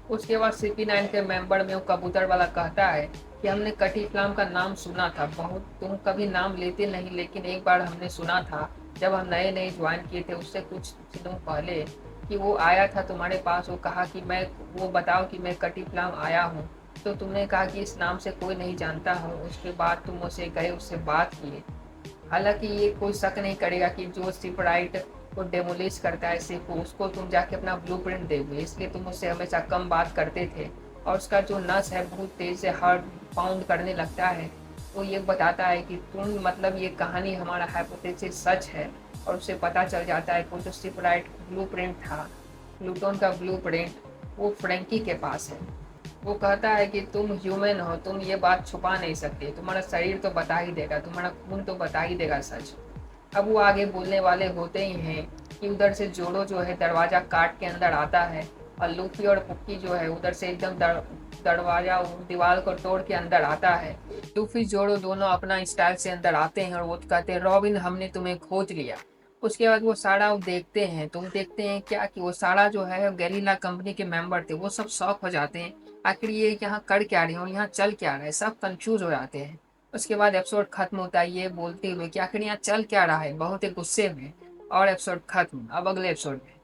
उसके बाद CP9 के मेंबर में वो कबूतर वाला कहता है कि हमने कटी फ्लाम का नाम सुना था बहुत, तुम कभी नाम लेते नहीं, लेकिन एक बार हमने सुना था जब हम नए नए ज्वाइन किए थे उससे कुछ दिनों पहले कि वो आया था तुम्हारे पास। वो कहा कि मैं वो बताओ कि मैं कटी फ्लाम आया हूँ तो तुमने कहा कि इस नाम से कोई नहीं जानता हो, उसके बाद तुम उसे गए, उससे बात किए। हालांकि ये कोई शक नहीं करेगा कि जो शिपराइट को डेमोलिश करता है शिप को, उसको तुम जाके अपना ब्लूप्रिंट दोगे, इसलिए तुम उससे हमेशा कम बात करते थे। और उसका जो नस है बहुत तेज से हार्ट पाउंड करने लगता है। तो ये बताता है कि तुम मतलब ये कहानी हमारा हाइपोथेसिस सच है। और उसे पता चल जाता है कि वो जो शिपराइट ब्लूप्रिंट था, प्लूटोन का ब्लूप्रिंट, वो फ्रैंकी के पास है। वो कहता है कि तुम ह्यूमन हो, तुम ये बात छुपा नहीं सकते, तुम्हारा शरीर तो बता ही देगा, तुम्हारा खून तो बता ही देगा सच। अब वो आगे बोलने वाले होते ही हैं कि उधर से जोड़ो जो है दरवाज़ा काट के अंदर आता है, और लूफी और पुक्की जो है उधर से एकदम दरवाज़ा दीवार को तोड़ के अंदर आता है। लूफी जोड़ो दोनों अपना स्टाइल से अंदर आते हैं और वो कहते हैं, रॉबिन हमने तुम्हें खोज लिया। उसके बाद वो सारा वो देखते हैं, तुम देखते हैं क्या कि वो सारा जो है गेरिला कंपनी के मेंबर थे, वो सब शॉक हो जाते हैं। आखिर ये यहाँ कर क्या रहे हैं और यहाँ चल क्या रहा है, सब कंफ्यूज हो जाते हैं। उसके बाद एपिसोड खत्म होता है ये बोलते हुए कि आखिर यहाँ चल क्या रहा है, बहुत ही गुस्से में। और एपिसोड खत्म, अब अगले एपिसोड में।